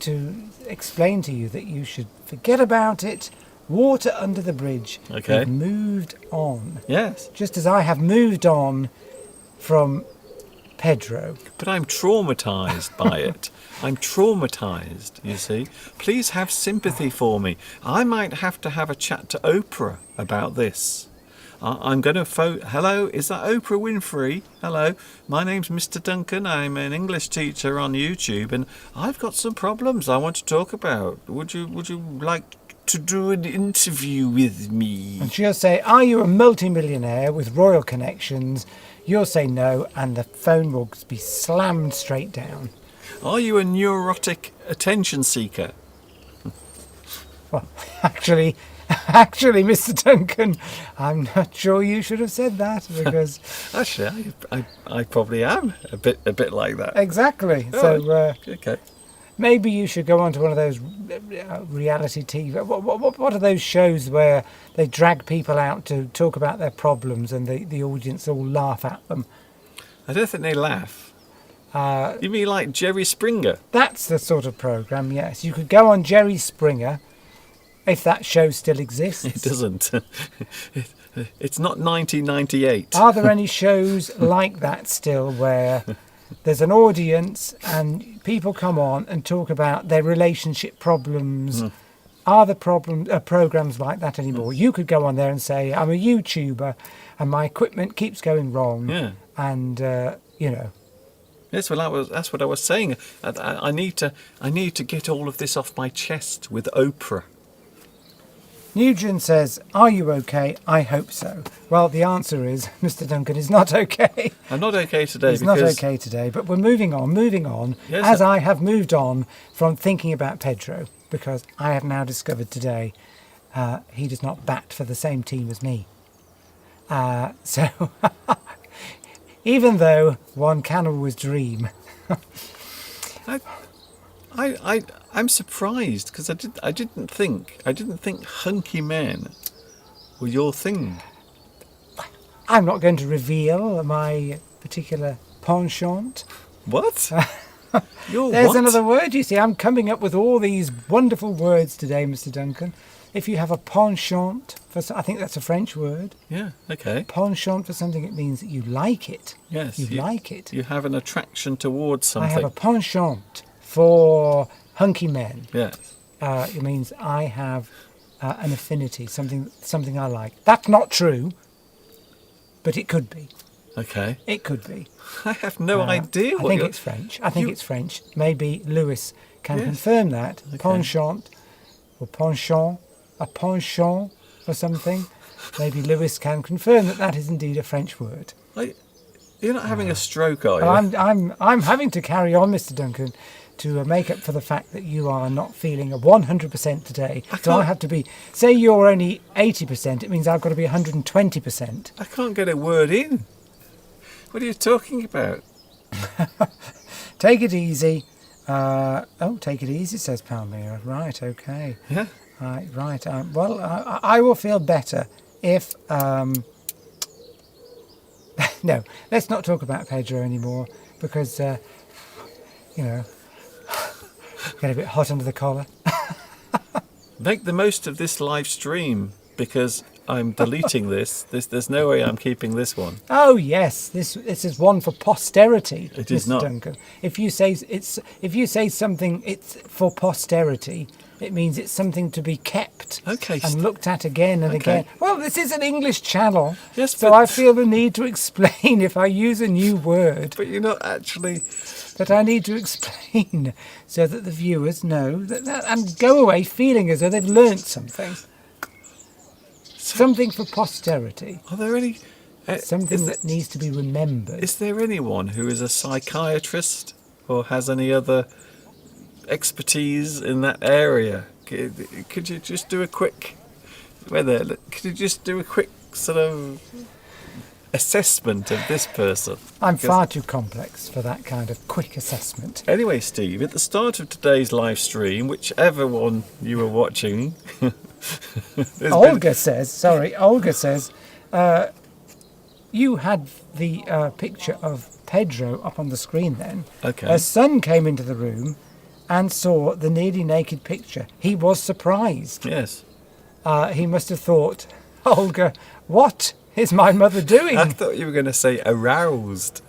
explain to you that you should forget about it. Water under the bridge. Okay. We've moved on. Yes. Just as I have moved on from Pedro. But I'm traumatised by it. I'm traumatised, you see. Please have sympathy for me. I might have to have a chat to Oprah about this. I'm going to phone... Hello, is that Oprah Winfrey? Hello, my name's Mr. Duncan. I'm an English teacher on YouTube, and I've got some problems I want to talk about. Would you like to do an interview with me? And she'll say, are you a multimillionaire with royal connections? You'll say no, and the phone will be slammed straight down. Are you a neurotic attention seeker? Well, actually, Mr. Duncan, I'm not sure you should have said that, because actually, I probably am a bit like that. Exactly. Oh, so okay. Maybe you should go on to one of those reality TV. What are those shows where they drag people out to talk about their problems and the audience all laugh at them? I don't think they laugh. You mean like Jerry Springer? That's the sort of programme, yes. You could go on Jerry Springer, if that show still exists. It doesn't. It's not 1998. Are there any shows like that still where there's an audience and people come on and talk about their relationship problems? Are there programs like that anymore? You could go on there and say, I'm a YouTuber and my equipment keeps going wrong. Yeah. And, you know. Yes, well, that's what I was saying. I need to get all of this off my chest with Oprah. Nugent says, are you okay? I hope so. Well, the answer is, Mr. Duncan is not okay. I'm not okay today. He's not okay today, but we're moving on, yes, as I have moved on from thinking about Pedro, because I have now discovered today he does not bat for the same team as me. So, even though one can always dream. I'm surprised because I didn't think hunky men were your thing. I'm not going to reveal my particular penchant. What? There's another word, you see. I'm coming up with all these wonderful words today, Mr. Duncan. If you have a penchant for, I think that's a French word. Yeah. Okay. Penchant for something, it means that you like it. Yes. You like it. You have an attraction towards something. I have a penchant for hunky men. Yes. It means I have an affinity, something I like. That's not true, but it could be. Okay. It could be. I have no idea. I think it's French. It's French. Maybe Lewis can confirm that. Okay. Penchant or penchant, a penchant for something. Maybe Lewis can confirm that is indeed a French word. You're not having a stroke, are you? I'm having to carry on, Mr. Duncan, to make up for the fact that you are not feeling 100% today. So I have to be, say you're only 80%, it means I've got to be 120%. I can't get a word in. What are you talking about? Take it easy. Take it easy, says Palmyra. Right, okay. Yeah. Right. Well, I will feel better if... No, let's not talk about Pedro anymore because, get a bit hot under the collar. Make the most of this live stream because I'm deleting this. There's no way I'm keeping this one. Oh yes, this is one for posterity. It is Mr. not. Duncan. If you say something, it's for posterity. It means it's something to be kept Okay, and looked at again and okay. again. Well, this is an English channel, Yes, so but- I feel the need to explain if I use a new word But you're not actually. that I need to explain so that the viewers know that and go away feeling as though they've learnt something. Something for posterity. Are there any? Something is, that needs to be remembered. is there anyone who is a psychiatrist or has any other expertise in that area? Could you just do a quick? Could you just do a quick sort of assessment of this person? I'm Because- far too complex for that kind of quick assessment. Anyway, Steve, at the start of today's live stream, whichever one you were watching, there's Olga says, you had the picture of Pedro up on the screen then. Okay. Her son came into the room and saw the nearly naked picture. He was surprised. Yes. He must have thought, Olga, what is my mother doing? I thought you were going to say aroused.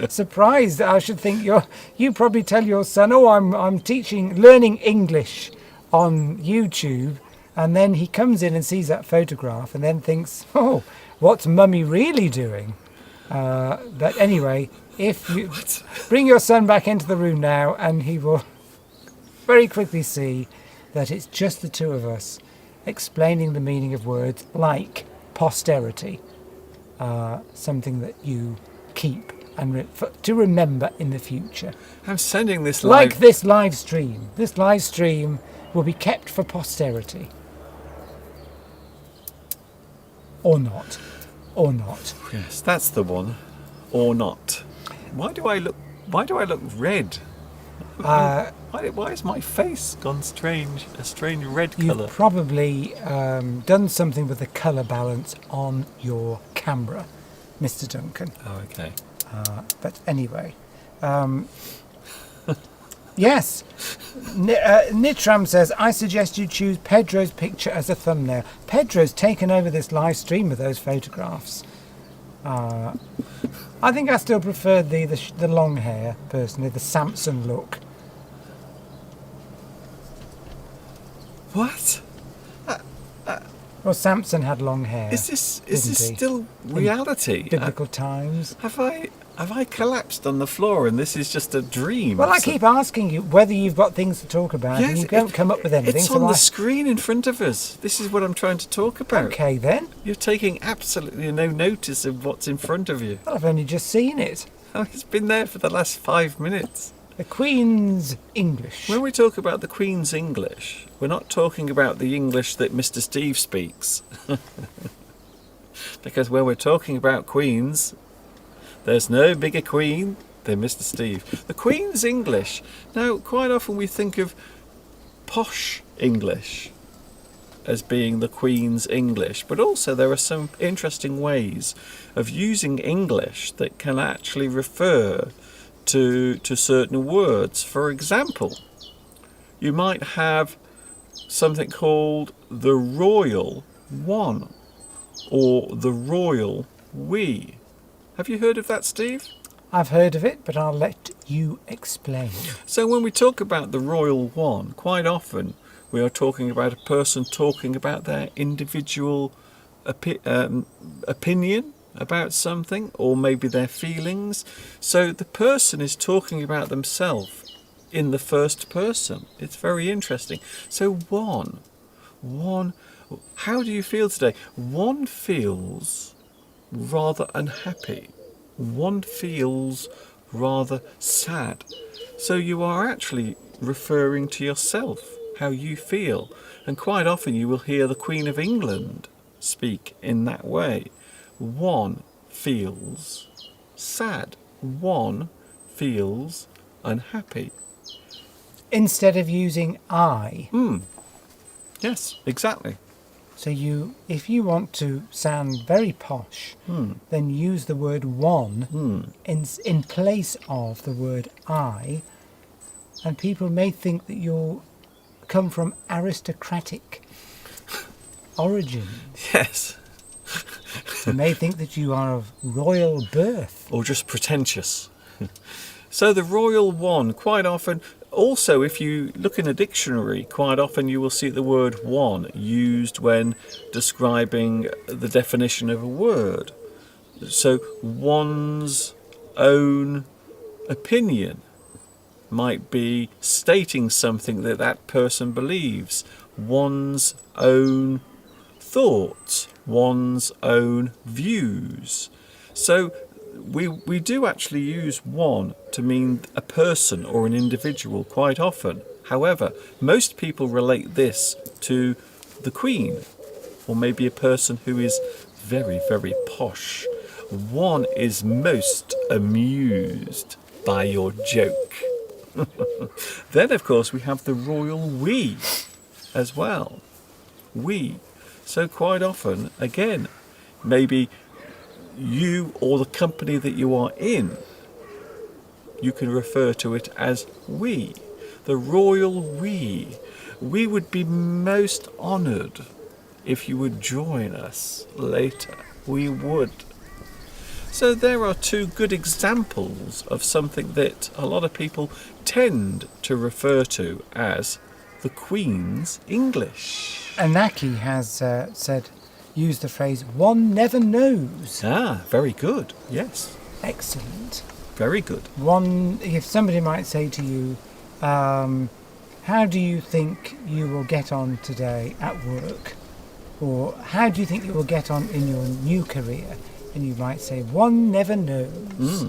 Surprised. I should think you probably tell your son, oh, I'm learning English on YouTube. And then he comes in and sees that photograph and then thinks, oh, what's mummy really doing? But anyway, if you bring your son back into the room now, and he will very quickly see that it's just the two of us explaining the meaning of words like posterity, something that you keep and to remember in the future. I'm sending this live. Like this live stream. This live stream will be kept for posterity. Or not. Or not. Yes, that's the one, or not. Why do I look red? Why is my face gone a strange red You've colour? probably done something with the colour balance on your camera, Mr. Duncan. Oh, okay. But anyway, yes. Nitram says, I suggest you choose Pedro's picture as a thumbnail. Pedro's taken over this live stream with those photographs. I think I still prefer the long hair, personally, the Samson look. What? Well, Samson had long hair. Is this didn't he? still reality? Biblical times. Have I collapsed on the floor and this is just a dream? Well, I keep asking you whether you've got things to talk about, and you don't come up with anything. It's so on I- the screen in front of us. This is what I'm trying to talk about. Okay then. You're taking absolutely no notice of what's in front of you. Well, I've only just seen it. Oh, it's been there for the last 5 minutes. The Queen's English. When we talk about the Queen's English, we're not talking about the English that Mr. Steve speaks. Because when we're talking about Queens, there's no bigger Queen than Mr. Steve. The Queen's English. Now, quite often we think of posh English as being the Queen's English, but also there are some interesting ways of using English that can actually refer to certain words. For example, you might have something called the royal one or the royal we. Have you heard of that, Steve? I've heard of it, but I'll let you explain. So when we talk about the royal one, quite often we are talking about a person talking about their individual opinion about something, or maybe their feelings. So the person is talking about themselves in the first person. It's very interesting. So one, how do you feel today? One feels rather unhappy. One feels rather sad. So you are actually referring to yourself, how you feel. And quite often you will hear the Queen of England speak in that way. One feels sad. One feels unhappy. Instead of using I. Yes, exactly. So if you want to sound very posh, then use the word one in place of the word I, and people may think that you come from aristocratic origin. Yes. They may think that you are of royal birth. Or just pretentious. So the royal one, quite often, Also, if you look in a dictionary, quite often you will see the word one used when describing the definition of a word. So one's own opinion might be stating something that that person believes. One's own thoughts, one's own views. So we do actually use one to mean a person or an individual quite often. However, most people relate this to the Queen, or maybe a person who is very, very posh. One is most amused by your joke. Then, of course, we have the royal we as well. We. So quite often, again, maybe you or the company that you are in, you can refer to it as we. The royal we. We would be most honoured if you would join us later. We would. So there are two good examples of something that a lot of people tend to refer to as the Queen's English. Anaki has said, used the phrase, one never knows. Ah, very good. Yes, Excellent. very good. One, if somebody might say to you, how do you think you will get on today at work? Or how do you think you will get on in your new career? And you might say, one never knows.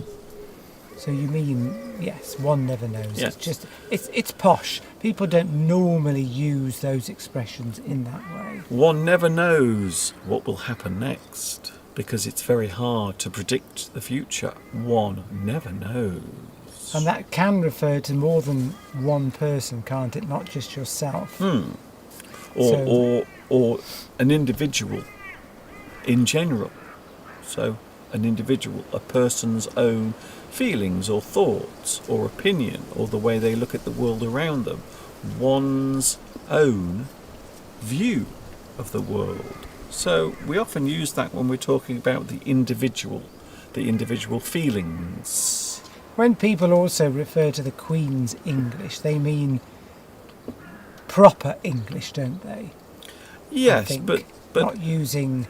So you mean, yes, one never knows. Yes. It's just, it's posh. People don't normally use those expressions in that way. One never knows what will happen next because it's very hard to predict the future. One never knows. And that can refer to more than one person, can't it? Not just yourself. Or an individual in general. So an individual, a person's own feelings or thoughts or opinion or the way they look at the world around them. One's own view of the world. So we often use that when we're talking about the individual feelings. When people also refer to the Queen's English, they mean proper English, don't they? Yes, I think. but Not using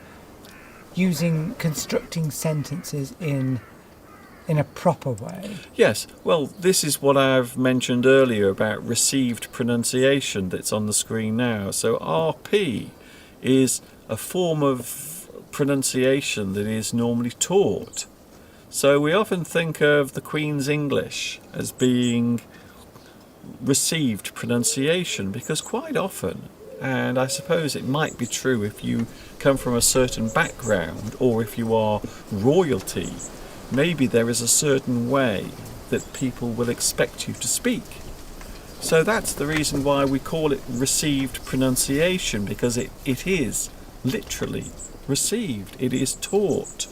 constructing sentences in a proper way. yes, well, this is what I've mentioned earlier about received pronunciation that's on the screen now. So RP is a form of pronunciation that is normally taught. So we often think of the Queen's English as being received pronunciation because quite often, and I suppose it might be true if you come from a certain background or if you are royalty, maybe there is a certain way that people will expect you to speak. So that's the reason why we call it received pronunciation, because it is literally received. It is taught.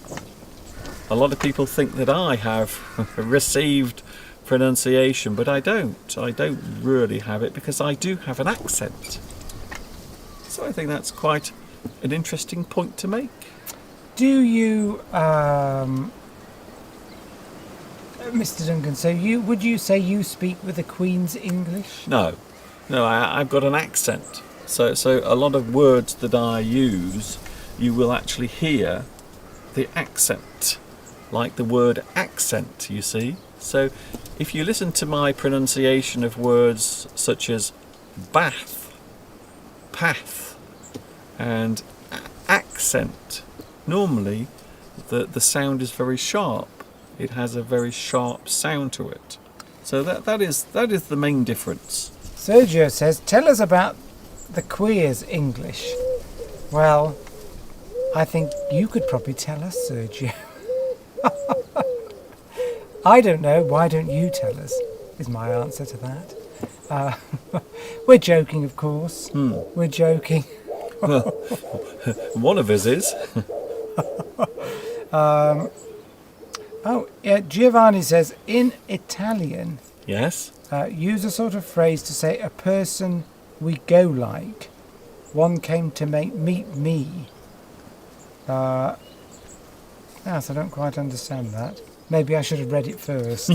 A lot of people think that I have received pronunciation, but I don't. I don't really have it because I do have an accent. So I think that's quite an interesting point to make. Do you, Mr. Duncan, would you say you speak with the Queen's English? No, I've got an accent. So a lot of words that I use, you will actually hear the accent, like the word accent, you see. So if you listen to my pronunciation of words such as bath, path, and accent, normally the sound is very sharp. It has a very sharp sound to it. So that is the main difference. Sergio says, tell us about the Queen's English. Well, I think you could probably tell us, Sergio. I don't know. Why don't you tell us? Is my answer to that. We're joking, of course. We're joking. Well, one of us is. Oh, yeah. Giovanni says, in Italian, Yes. use a sort of phrase to say a person we go like. One came to meet me. Yes, I don't quite understand that. Maybe I should have read it first.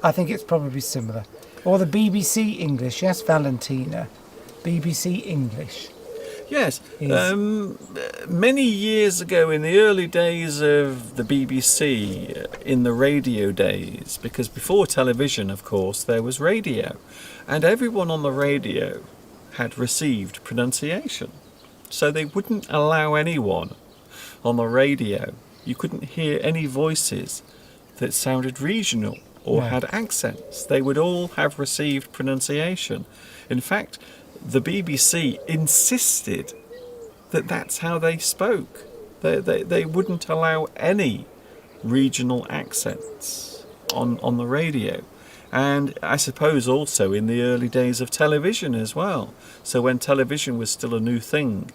I think it's probably similar. Or the BBC English, yes, Valentina. BBC English. Yes. Is- Many years ago, in the early days of the BBC, in the radio days, because before television, of course, there was radio, and everyone on the radio had received pronunciation. So they wouldn't allow anyone on the radio. You couldn't hear any voices that sounded regional or No. had accents. They would all have received pronunciation. In fact, the BBC insisted that that's how they spoke. They wouldn't allow any regional accents on the radio. And I suppose also in the early days of television as well. So when television was still a new thing,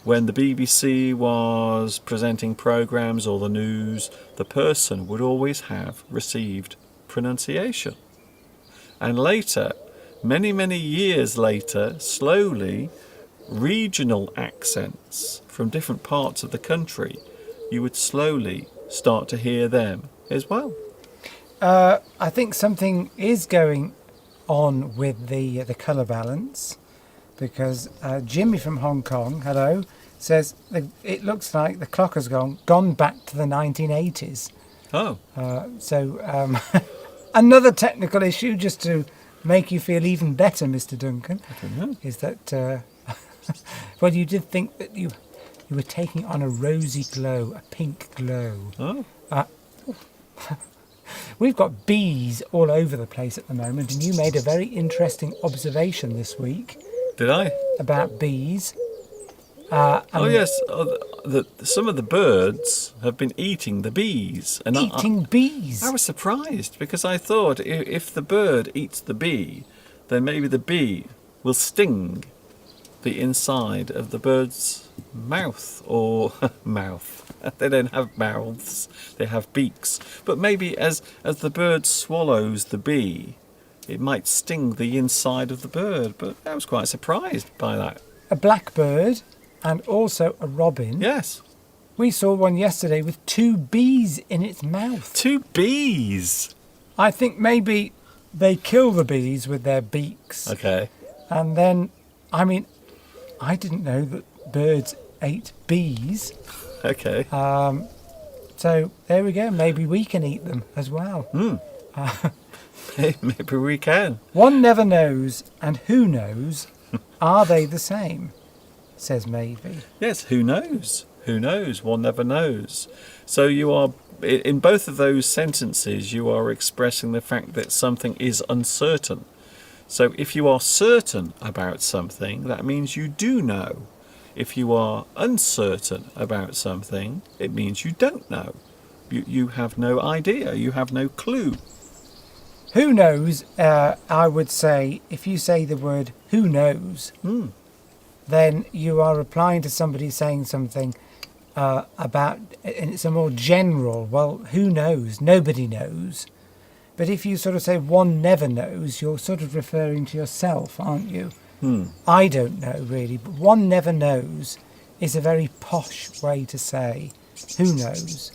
when the BBC was presenting programmes or the news, the person would always have received pronunciation. And later, many years later, slowly, regional accents from different parts of the country, you would slowly start to hear them as well. I think something is going on with the colour balance, because Jimmy from Hong Kong, hello, says it looks like the clock has gone back to the 1980s. Oh, So another technical issue, just to make you feel even better, Mr. Duncan, is that well, you did think that you were taking on a rosy glow, a pink glow. oh, We've got bees all over the place at the moment, and you made a very interesting observation this week did I? about bees. Oh And yes, some of the birds have been eating the bees, and eating bees. I was surprised because I thought if the bird eats the bee, then maybe the bee will sting the inside of the bird's mouth or mouth. They don't have mouths; they have beaks. But maybe as the bird swallows the bee, it might sting the inside of the bird. But I was quite surprised by that. A blackbird and also a robin. Yes, We saw one yesterday with 2 bees in its mouth. 2 bees. I think maybe they kill the bees with their beaks. Okay. And then, I mean, I didn't know that birds ate bees. Okay. So there we go. Maybe we can eat them as well. Maybe we can. One never knows, and who knows? Are they the same? Says Maybe. Yes, who knows? Who knows? One never knows. So you are, in both of those sentences, you are expressing the fact that something is uncertain. So if you are certain about something, that means you do know. If you are uncertain about something, it means you don't know. You have no idea. You have no clue. Who knows? I would say, if you say the word who knows, then you are replying to somebody saying something about, and it's a more general, well, who knows? Nobody knows. But if you sort of say one never knows, you're sort of referring to yourself, aren't you? I don't know really, but one never knows is a very posh way to say who knows.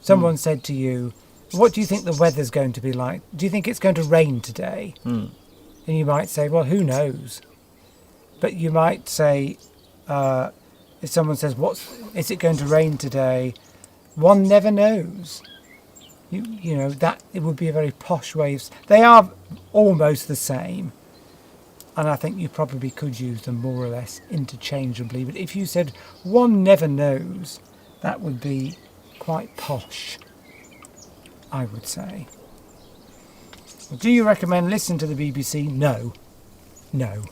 Someone said to you, what do you think the weather's going to be like? Do you think it's going to rain today? And you might say, well, who knows? But you might say, if someone says, is it going to rain today? One never knows. You know, that it would be a very posh way of... They are almost the same. And I think you probably could use them more or less interchangeably. But if you said one never knows, that would be quite posh, I would say. Well, do you recommend listening to the BBC? No. No.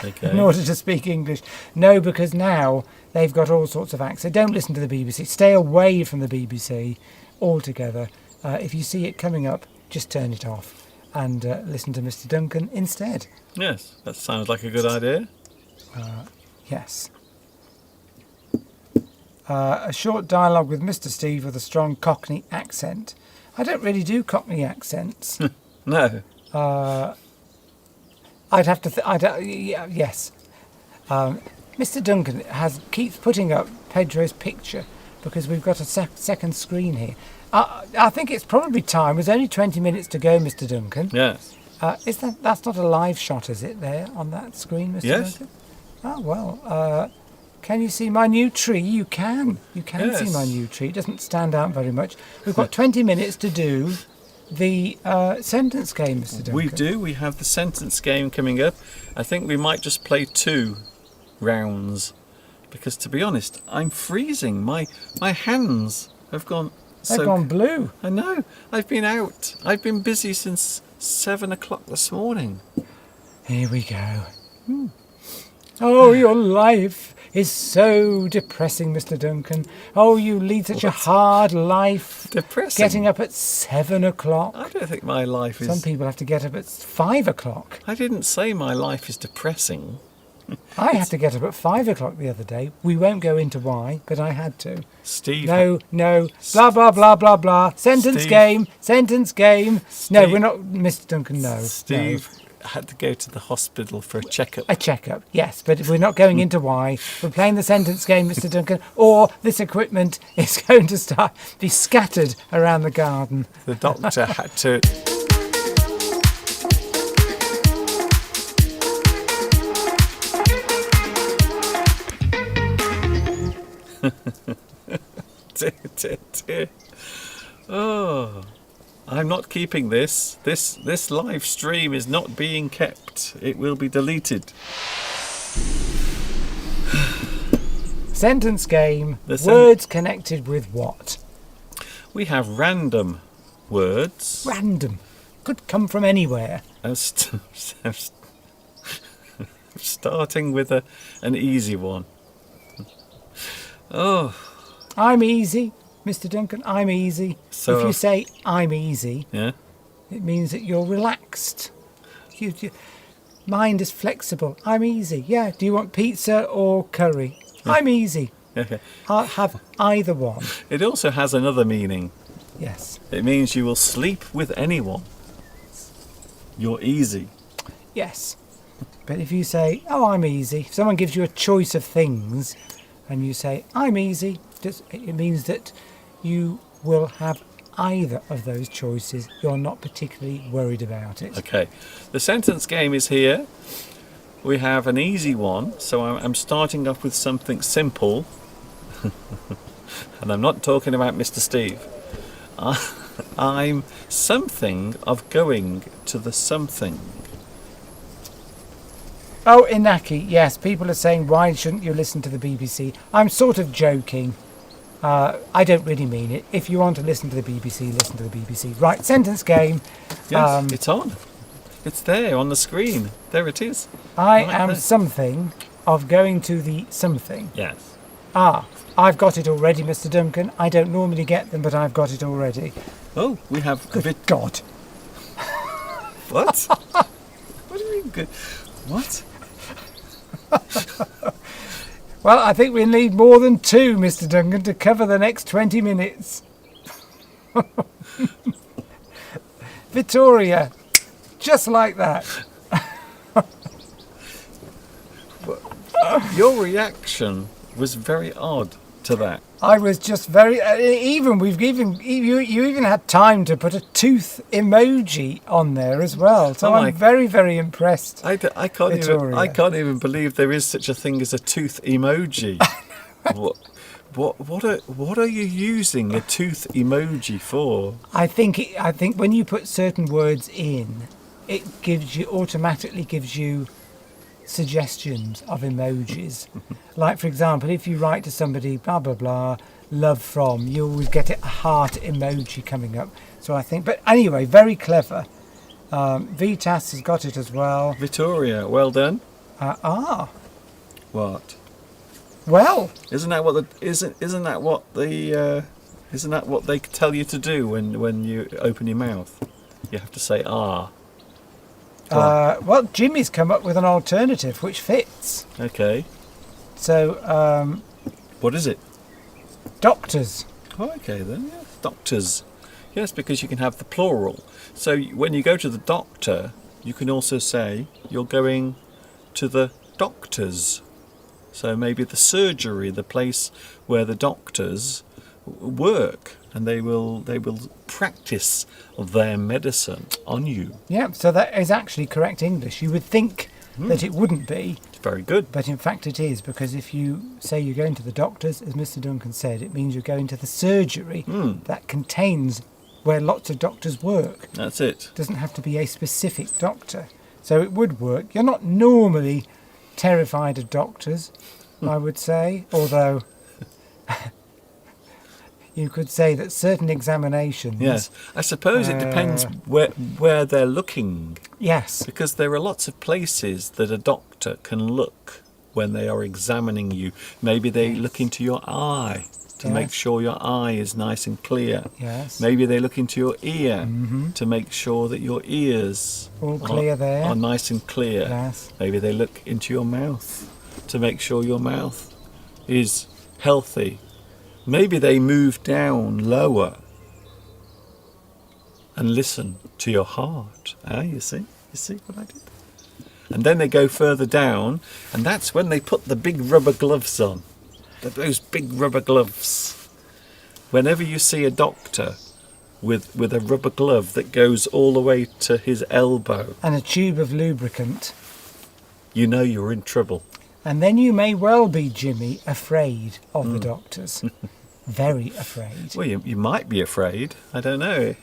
Okay. In order to speak English. No, because now they've got all sorts of accents. Don't listen to the BBC. Stay away from the BBC altogether. If you see it coming up, just turn it off and listen to Mr. Duncan instead. Yes, that sounds like a good idea. Yes. A short dialogue with Mr. Steve with a strong Cockney accent. I don't really do Cockney accents. No. I'd have to. Yes. Mr. Duncan keeps putting up Pedro's picture because we've got a second screen here. I think it's probably time. There's only 20 minutes to go, Mr. Duncan. Yes. That's not a live shot, is it, there on that screen, Mr. Yes. Duncan? Oh, well, can you see my new tree? You can. You can see Yes. my new tree. It doesn't stand out very much. We've got 20 minutes to do the sentence game, Mr. Duncan. We do. We have the sentence game coming up. I think we might just play 2 rounds because, to be honest, I'm freezing. My hands have gone. They've gone blue. I know. I've been out. I've been busy since 7 o'clock this morning. Here we go. Oh, your life is so depressing, Mr. Duncan. Oh, you lead such a hard life. Depressing. Getting up at 7 o'clock. I don't think my life is. Some people have to get up at 5 o'clock. I didn't say my life is depressing. I had to get up at 5 o'clock the other day. We won't go into why, but I had to. Steve. No, blah, blah, blah, blah, blah. Sentence Steve. game, sentence game. No, Steve. we're not, Mr. Duncan, no. Steve No. had to go to the hospital for a checkup. A checkup, yes, but we're not going into why. We're playing the sentence game, Mr. Duncan, or this equipment is going to be scattered around the garden. The doctor had to. Dear. Oh, I'm not keeping this. This live stream is not being kept. It will be deleted. Sentence game, The words connected with what? We have random words. Random. Could come from anywhere. Starting with an easy one. Oh, I'm easy, Mr. Duncan, I'm easy. So- if you say I'm easy, yeah. it means that you're relaxed. Mind is flexible. I'm easy. Yeah. Do you want pizza or curry? I'm easy. Okay. I'll have either one. It also has another meaning. Yes. It means you will sleep with anyone. You're easy. Yes. But if you say, oh, I'm easy, if someone gives you a choice of things and you say, I'm easy, it means that you will have either of those choices. You're not particularly worried about it. Okay. The sentence game is here. We have an easy one, so I'm starting off with something simple. And I'm not talking about Mr. Steve. I'm something of going to the something. Oh, Inaki, yes, people are saying, why shouldn't you listen to the BBC? I'm sort of joking. I don't really mean it. If you want to listen to the BBC, listen to the BBC. Right, sentence game. Yes, it's on. It's there on the screen. There it is. I Right am there. something of going to the something. Yes. I've got it already, Mr. Duncan. I don't normally get them, but I've got it already. Oh, we have a bit. God. What? What do you mean good? What? Well, I think we need more than 2, Mr. Duncan, to cover the next 20 minutes. Victoria, just like that. Your reaction was very odd to that. I was just very you even had time to put a tooth emoji on there as well. So Oh my- I'm very, very impressed. I can't Victoria. I can't even believe there is such a thing as a tooth emoji. What are you using a tooth emoji for? I think when you put certain words in, it automatically gives you suggestions of emojis. Like, for example, if you write to somebody blah blah blah, love from, you always get a heart emoji coming up. So I think, but anyway, very clever. Vitas has got it as well. Victoria, well done. What? Well, Isn't that what they tell you to do when you open your mouth? You have to say ah. well, Jimmy's come up with an alternative which fits. Okay. So, What is it? doctors. Oh, okay then. Yeah. Doctors. Yes, because you can have the plural. So when you go to the doctor, you can also say you're going to the doctors. So maybe the surgery, the place where the doctors work. and they will practice their medicine on you. Yeah, so that is actually correct English. You would think that it wouldn't be, It's very good. but in fact it is, because if you say you're going to the doctors, as Mr. Duncan said, it means you're going to the surgery that contains where lots of doctors work. That's it. It doesn't have to be a specific doctor. So it would work. You're not normally terrified of doctors, I would say, although you could say that certain examinations... Yes, I suppose it depends where they're looking, Yes. because there are lots of places that a doctor can look when they are examining you. Maybe they look into your eye to make Yes. sure your eye is nice and clear. Yes. Maybe they look into your ear to make sure that your ears All clear there. are nice and clear. Yes. Maybe they look into your mouth to make sure your mouth is healthy. Maybe they move down lower and listen to your heart. Ah, you see what I did? And then they go further down, and that's when they put the big rubber gloves on. Those big rubber gloves. Whenever you see a doctor with a rubber glove that goes all the way to his elbow, And a tube of lubricant. you know you're in trouble. And then you may well be, Jimmy, afraid of the doctors. Very afraid. Well, you might be afraid. I don't know.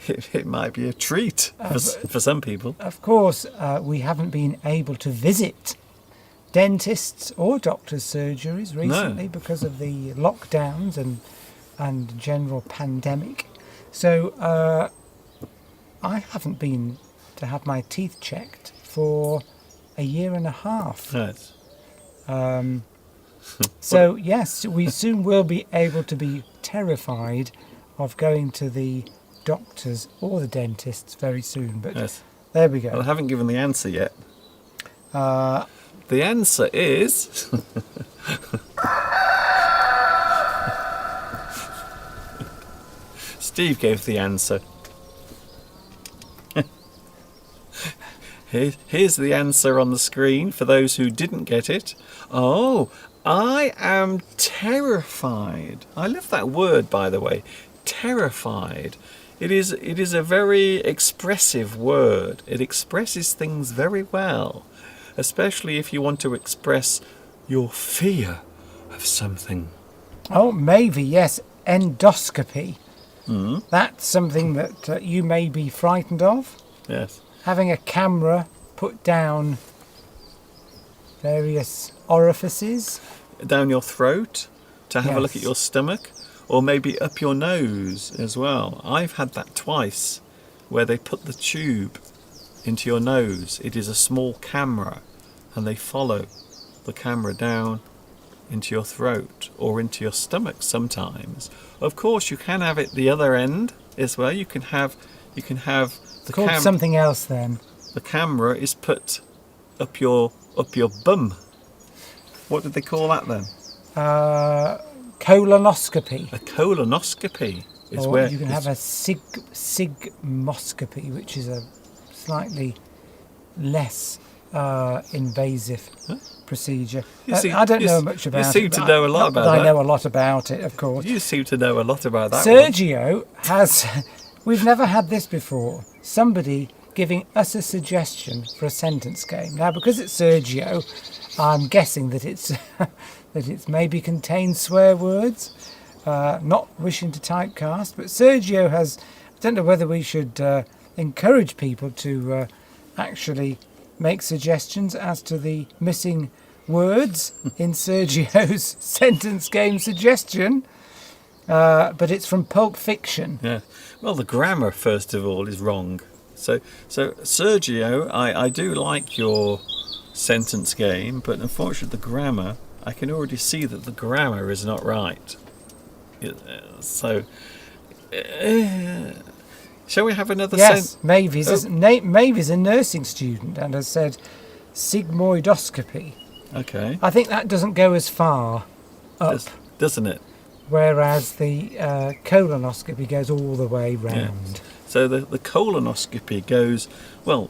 It might be a treat for some people. Of course, we haven't been able to visit dentists or doctors' surgeries recently because of the lockdowns and general pandemic. So I haven't been to have my teeth checked for a year and a half. Yes. So yes, we soon will be able to be terrified of going to the doctors or the dentists very soon. But Yes. there we Well, I go. haven't given the answer yet. Uh, The answer is... Steve gave the answer. Here's the answer on the screen for those who didn't get it. Oh, I am terrified. I love that word, by the way. Terrified. It is a very expressive word. It expresses things very well, especially if you want to express your fear of something. oh, maybe, yes, endoscopy. That's something that you may be frightened of. Yes. Having a camera put down various orifices. Down your throat to have a look at Yes. your stomach, or maybe up your nose as well. I've had that twice, where they put the tube into your nose. It is a small camera, and they follow the camera down into your throat or into your stomach sometimes. Of course, you can have it the other end as well. You can have the Called something else then. the camera is put up your bum. What did they call that then? Colonoscopy. A colonoscopy is Or where you can have a sigmoscopy, which is a slightly less invasive procedure. You see- I don't you know s- much you about it. seem to but know a lot not about that. I that. know a lot about it, of course. You seem to know a lot about that one. Sergio has... We've never had this before. Somebody giving us a suggestion for a sentence game. Now, because it's Sergio, I'm guessing that it's that it's maybe contains swear words. Not wishing to typecast, but Sergio has... I don't know whether we should encourage people to actually make suggestions as to the missing words in Sergio's sentence game suggestion. But it's from Pulp Fiction. Yeah. Well, the grammar first of all is wrong. So Sergio, I do like your sentence game, but unfortunately the grammar, I can already see that the grammar is not right. So, shall we have another Yes, Mavis Oh. is Mavis a nursing student and has said sigmoidoscopy. Okay. I think that doesn't go as far up, Doesn't it? whereas the colonoscopy goes all the way round. So the colonoscopy goes, well,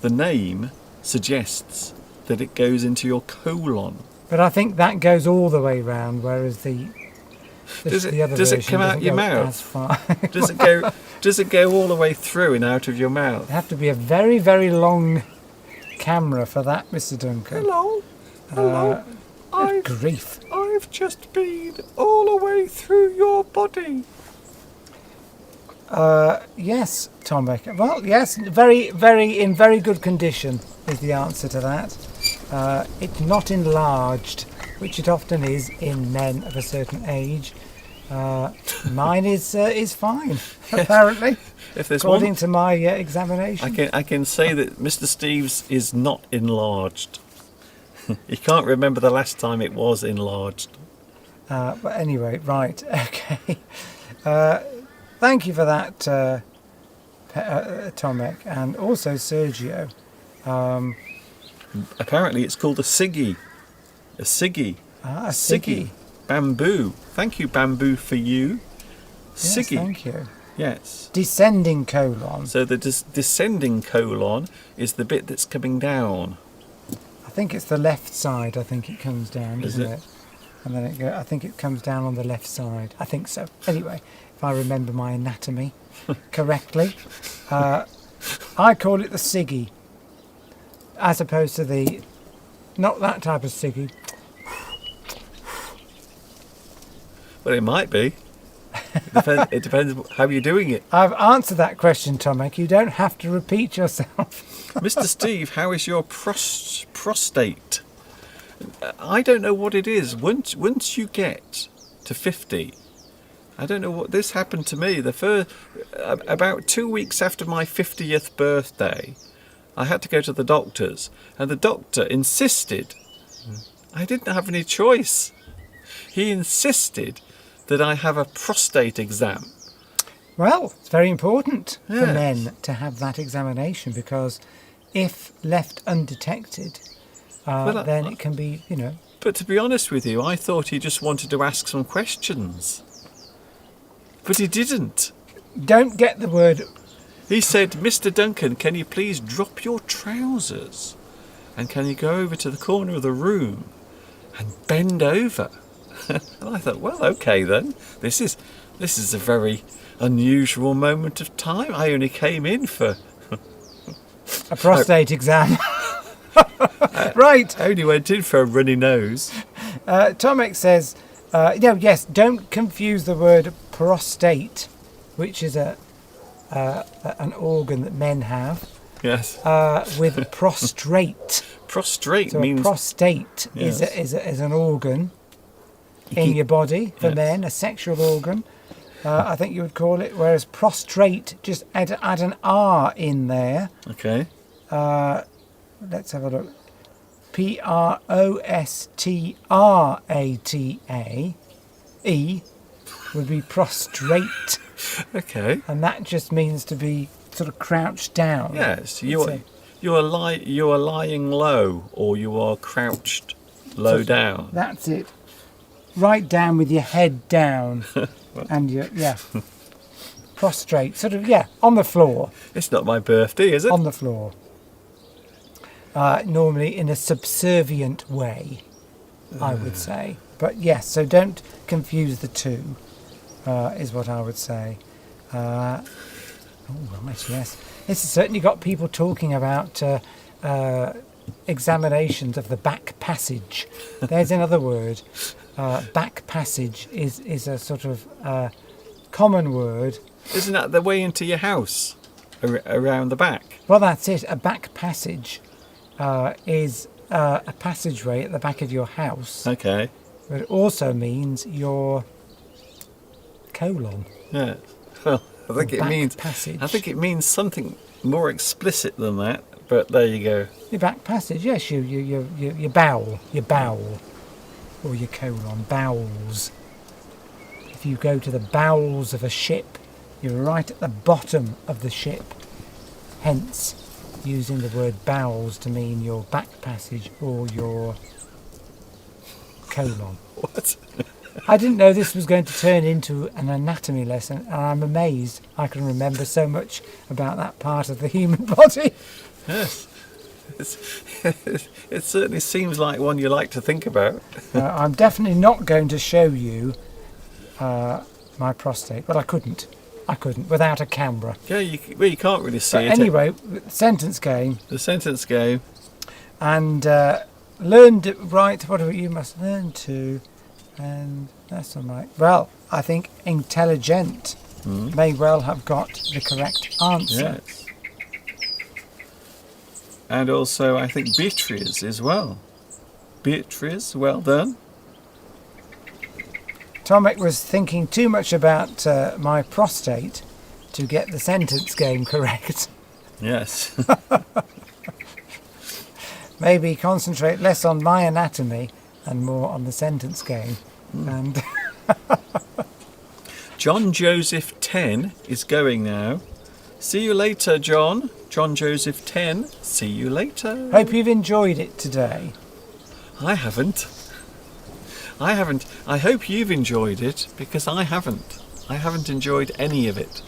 the name suggests that it goes into your colon. But I think that goes all the way round, whereas the Does it- the other does it version come out doesn't your go mouth? as far. Does it go? Does it go all the way through and out of your mouth? It'd have to be a very, very long camera for that, Mr. Duncan. Hello, hello. Good grief. I've just been all the way through your body. Yes, Tom Baker. Well, yes, very, very in very good condition is the answer to that. It's not enlarged, which it often is in men of a certain age. Mine is fine, apparently, If there's according one, to my examination. I can say that Mr. Steve's is not enlarged. He can't remember the last time it was enlarged. But anyway, right, okay. Thank you for that, Tomek, and also Sergio. Apparently, it's called a siggy. A siggy. A Siggy. Bamboo. Thank you, bamboo, for you. Yes, Siggy. thank you. Yes. Descending colon. So the descending colon is the bit that's coming down. I think it's the left side. I think it comes down, Is doesn't it? it? And then I think it comes down on the left side. I think so. Anyway, if I remember my anatomy correctly, I call it the siggy, as opposed to the not that type of siggy. Well, it might be. It depends how you're doing it. I've answered that question, Tomek. You don't have to repeat yourself. Mr. Steve, how is your prostate? I don't know what it is. Once you get to 50, I don't know what this happened to me. About 2 weeks after my 50th birthday, I had to go to the doctor's, and the doctor insisted. I didn't have any choice. He insisted that I have a prostate exam. Well, it's very important for Yes. men to have that examination, because if left undetected, then it can be, But to be honest with you, I thought he just wanted to ask some questions. But he didn't. don't get the word. He said, Mr. Duncan, can you please drop your trousers? And can you go over to the corner of the room and bend over? And I thought, well, okay then. This is a very unusual moment of time. I only came in for... A prostate exam. Right. I only went in for a runny nose. Tomek says, yes, don't confuse the word prostate, which is an organ that men have, Yes. with prostrate. Prostrate So means... a prostate Yes. is an organ in keep- your body for Yes. men, a sexual organ, I think you would call it, whereas prostrate, just add an R in there. Okay. Let's have a look. Prostrate would be prostrate, Okay. and that just means to be sort of crouched down. Yes, It's you are lying low, or you are crouched low down. That's it. Right down with your head down, and prostrate, sort of on the floor. It's not my birthday, is it? On the floor. Normally in a subservient way, I would say. But yes, so don't confuse the two, is what I would say. Oh, right, yes. This has certainly got people talking about examinations of the back passage. There's another word. Back passage is a sort of common word. Isn't that the way into your house? Around the back? Well, that's it. A back passage is a passageway at the back of your house, Okay. but it also means your colon. Yeah. Well, I think it Back means... passage. I think it means something more explicit than that, but there you go. Your back passage, yes, your bowel, or your colon, bowels. If you go to the bowels of a ship, you're right at the bottom of the ship. Hence, using the word bowels to mean your back passage or your colon. What? I didn't know this was going to turn into an anatomy lesson, and I'm amazed I can remember so much about that part of the human body. Yes. It certainly seems like one you like to think about. I'm definitely not going to show you my prostate. But I couldn't without a camera. Yeah, you can't really see But it. anyway, sentence game. The sentence game. And learn to write whatever you must learn to. And that's all right. Well, I think intelligent may well have got the correct answer. Yes. And also, I think Beatrice as well. Beatrice, well done. Tomek was thinking too much about my prostate to get the sentence game correct. Yes. Maybe concentrate less on my anatomy and more on the sentence game. And John Joseph 10 is going now. See you later, John. John Joseph 10. See you later. hope you've enjoyed it today. I haven't. I hope you've enjoyed it, because I haven't. I haven't enjoyed any of it.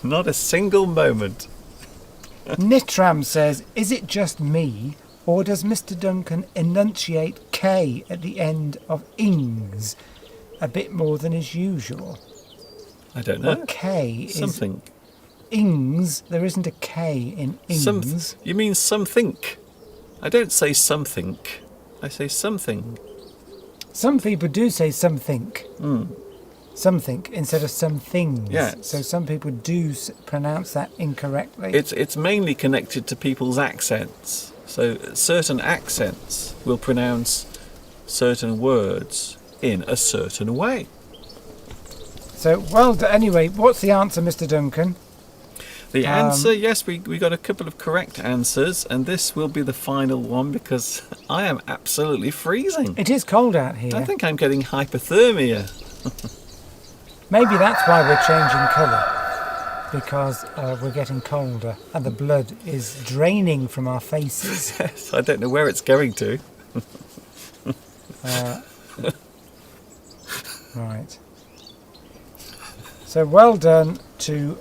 Not a single moment. Nitram says, is it just me, or does Mr. Duncan enunciate K at the end of ings a bit more than is usual? I don't know. Well, K is Something. ings. There isn't a K in ings. You mean something? I don't say something. I say something. Some people do say something. Something instead of some things. Yes. So some people do pronounce that incorrectly. It's mainly connected to people's accents. So certain accents will pronounce certain words in a certain way. So, well, anyway, what's the answer, Mr. Duncan? The answer, yes, we got a couple of correct answers, and this will be the final one because I am absolutely freezing. It is cold out here. I think I'm getting hypothermia. Maybe that's why we're changing colour, because we're getting colder and the blood is draining from our faces. Yes, I don't know where it's going to. Right. So well done to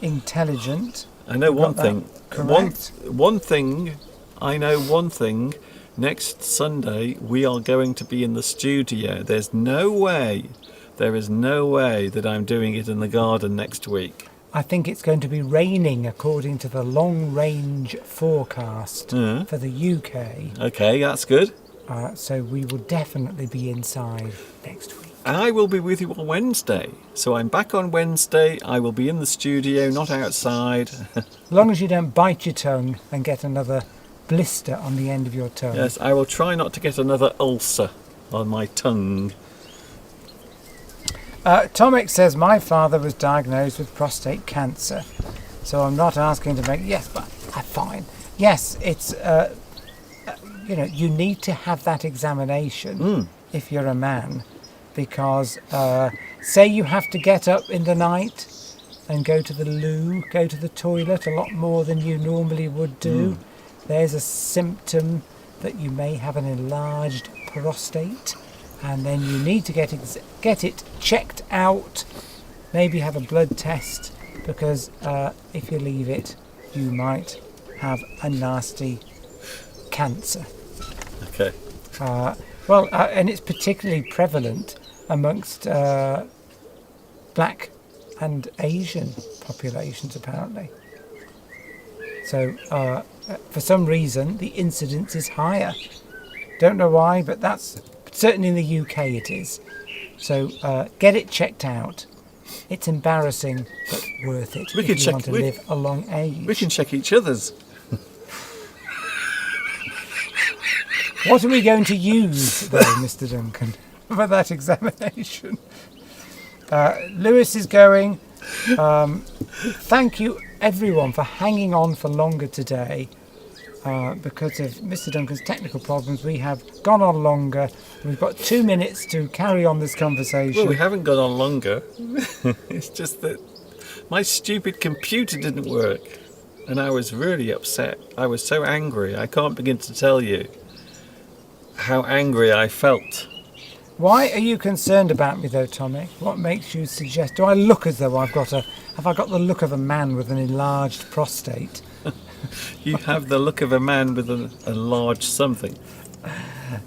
intelligent. I know one Got that thing. correct. One thing. I know one thing. Next Sunday we are going to be in the studio. There is no way that I'm doing it in the garden next week. I think it's going to be raining according to the long range forecast for the UK. Okay, that's good. So we will definitely be inside next week. I will be with you on Wednesday. So I'm back on Wednesday. I will be in the studio, not outside. As long as you don't bite your tongue and get another blister on the end of your tongue. Yes, I will try not to get another ulcer on my tongue. Tomek says, my father was diagnosed with prostate cancer. So I'm not asking to make... Yes, but fine. Yes, it's... you need to have that examination if you're a man. Because say you have to get up in the night and go to the loo, go to the toilet a lot more than you normally would do. There's a symptom that you may have an enlarged prostate, and then you need to get it checked out, maybe have a blood test, because if you leave it, you might have a nasty cancer. Okay. And it's particularly prevalent amongst black and Asian populations, apparently. So, for some reason, the incidence is higher. Don't know why, but that's certainly in the UK it is. So, get it checked out. It's embarrassing, but worth it if you want to live a long age. We can check each other's. What are we going to use, though, Mr. Duncan, for that examination? Lewis is going. Thank you, everyone, for hanging on for longer today. Because of Mr. Duncan's technical problems, we have gone on longer. We've got 2 minutes to carry on this conversation. Well, we haven't gone on longer. It's just that my stupid computer didn't work. And I was really upset. I was so angry. I can't begin to tell you how angry I felt. Why are you concerned about me, though, Tommy? What makes you suggest... Do I look as though have I got the look of a man with an enlarged prostate? You have the look of a man with an enlarged something.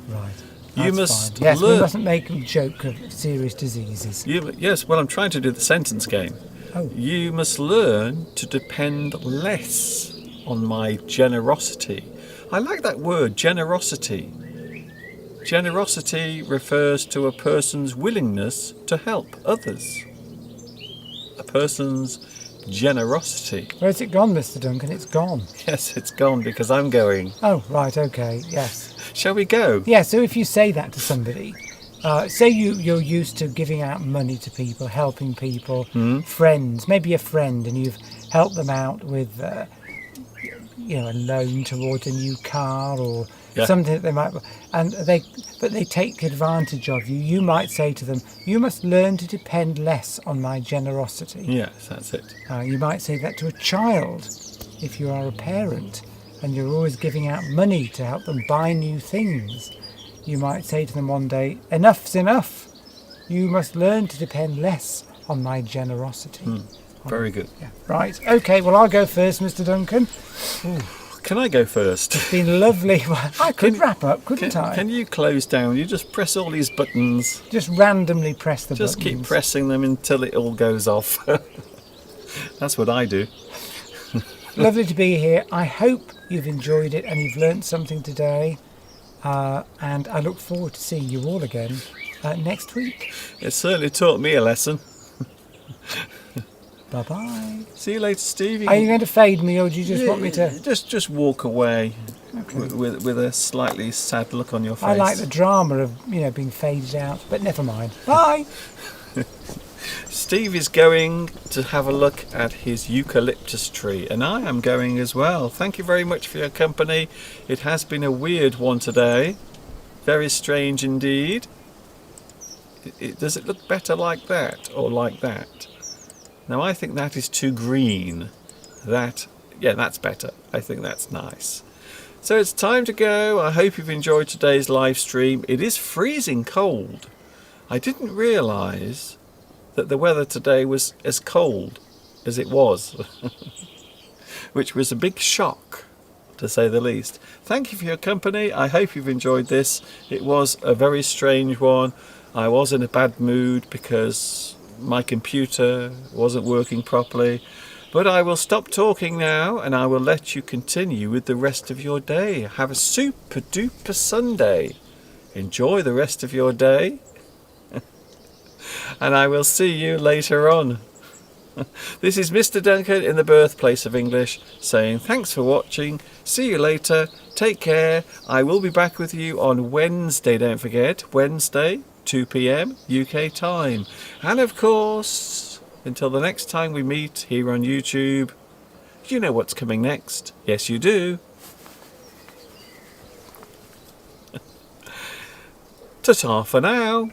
Right. You That's must fine. Yes, we learn. mustn't make a joke of serious diseases. Yes, well, I'm trying to do the sentence game. Oh, You must learn to depend less on my generosity. I like that word, generosity. Generosity refers to a person's willingness to help others. A person's generosity. where's it gone, Mr. Duncan? It's gone. Yes, it's gone because I'm going. Oh, right, okay, yes. Shall we go? Yeah, so if you say that to somebody, say you're used to giving out money to people, helping people, friends, maybe a friend, and you've helped them out with, a loan towards a new car or something that they might, but they take advantage of you. You might say to them, "You must learn to depend less on my generosity." Yes, that's it. You might say that to a child if you are a parent and you're always giving out money to help them buy new things. You might say to them one day, "Enough's enough. You must learn to depend less on my generosity." Very good. Yeah. Right, okay, well, I'll go first, Mr. Duncan. Can I go first? It's been lovely. Well, I could wrap up, couldn't I? Can you close down? You just press all these buttons. Just randomly press the Just buttons. keep pressing them until it all goes off. That's what I do. Lovely to be here. I hope you've enjoyed it and you've learnt something today. And I look forward to seeing you all again next week. It certainly taught me a lesson. Bye-bye. See you later, Stevie. Are you going to fade me, or do you just want me to? Just walk away Okay. with a slightly sad look on your face. I like the drama of being faded out, but never mind. Bye. Steve is going to have a look at his eucalyptus tree, and I am going as well. Thank you very much for your company. It has been a weird one today. Very strange indeed. Does it look better like that or like that? Now I think that is too green. That's better. I think that's nice. So it's time to go. I hope you've enjoyed today's live stream. It is freezing cold. I didn't realise that the weather today was as cold as it was, which was a big shock, to say the least. Thank you for your company. I hope you've enjoyed this. It was a very strange one. I was in a bad mood because my computer wasn't working properly, but I will stop talking now and I will let you continue with the rest of your day. Have a super duper Sunday. Enjoy the rest of your day. And I will see you later on. This is Mr. Duncan in the birthplace of English saying thanks for watching. See you later. Take care. I will be back with you on Wednesday, don't forget. Wednesday, 2 p.m. UK time. And of course, until the next time we meet here on YouTube, you know what's coming next. Yes, you do. Ta-ta for now.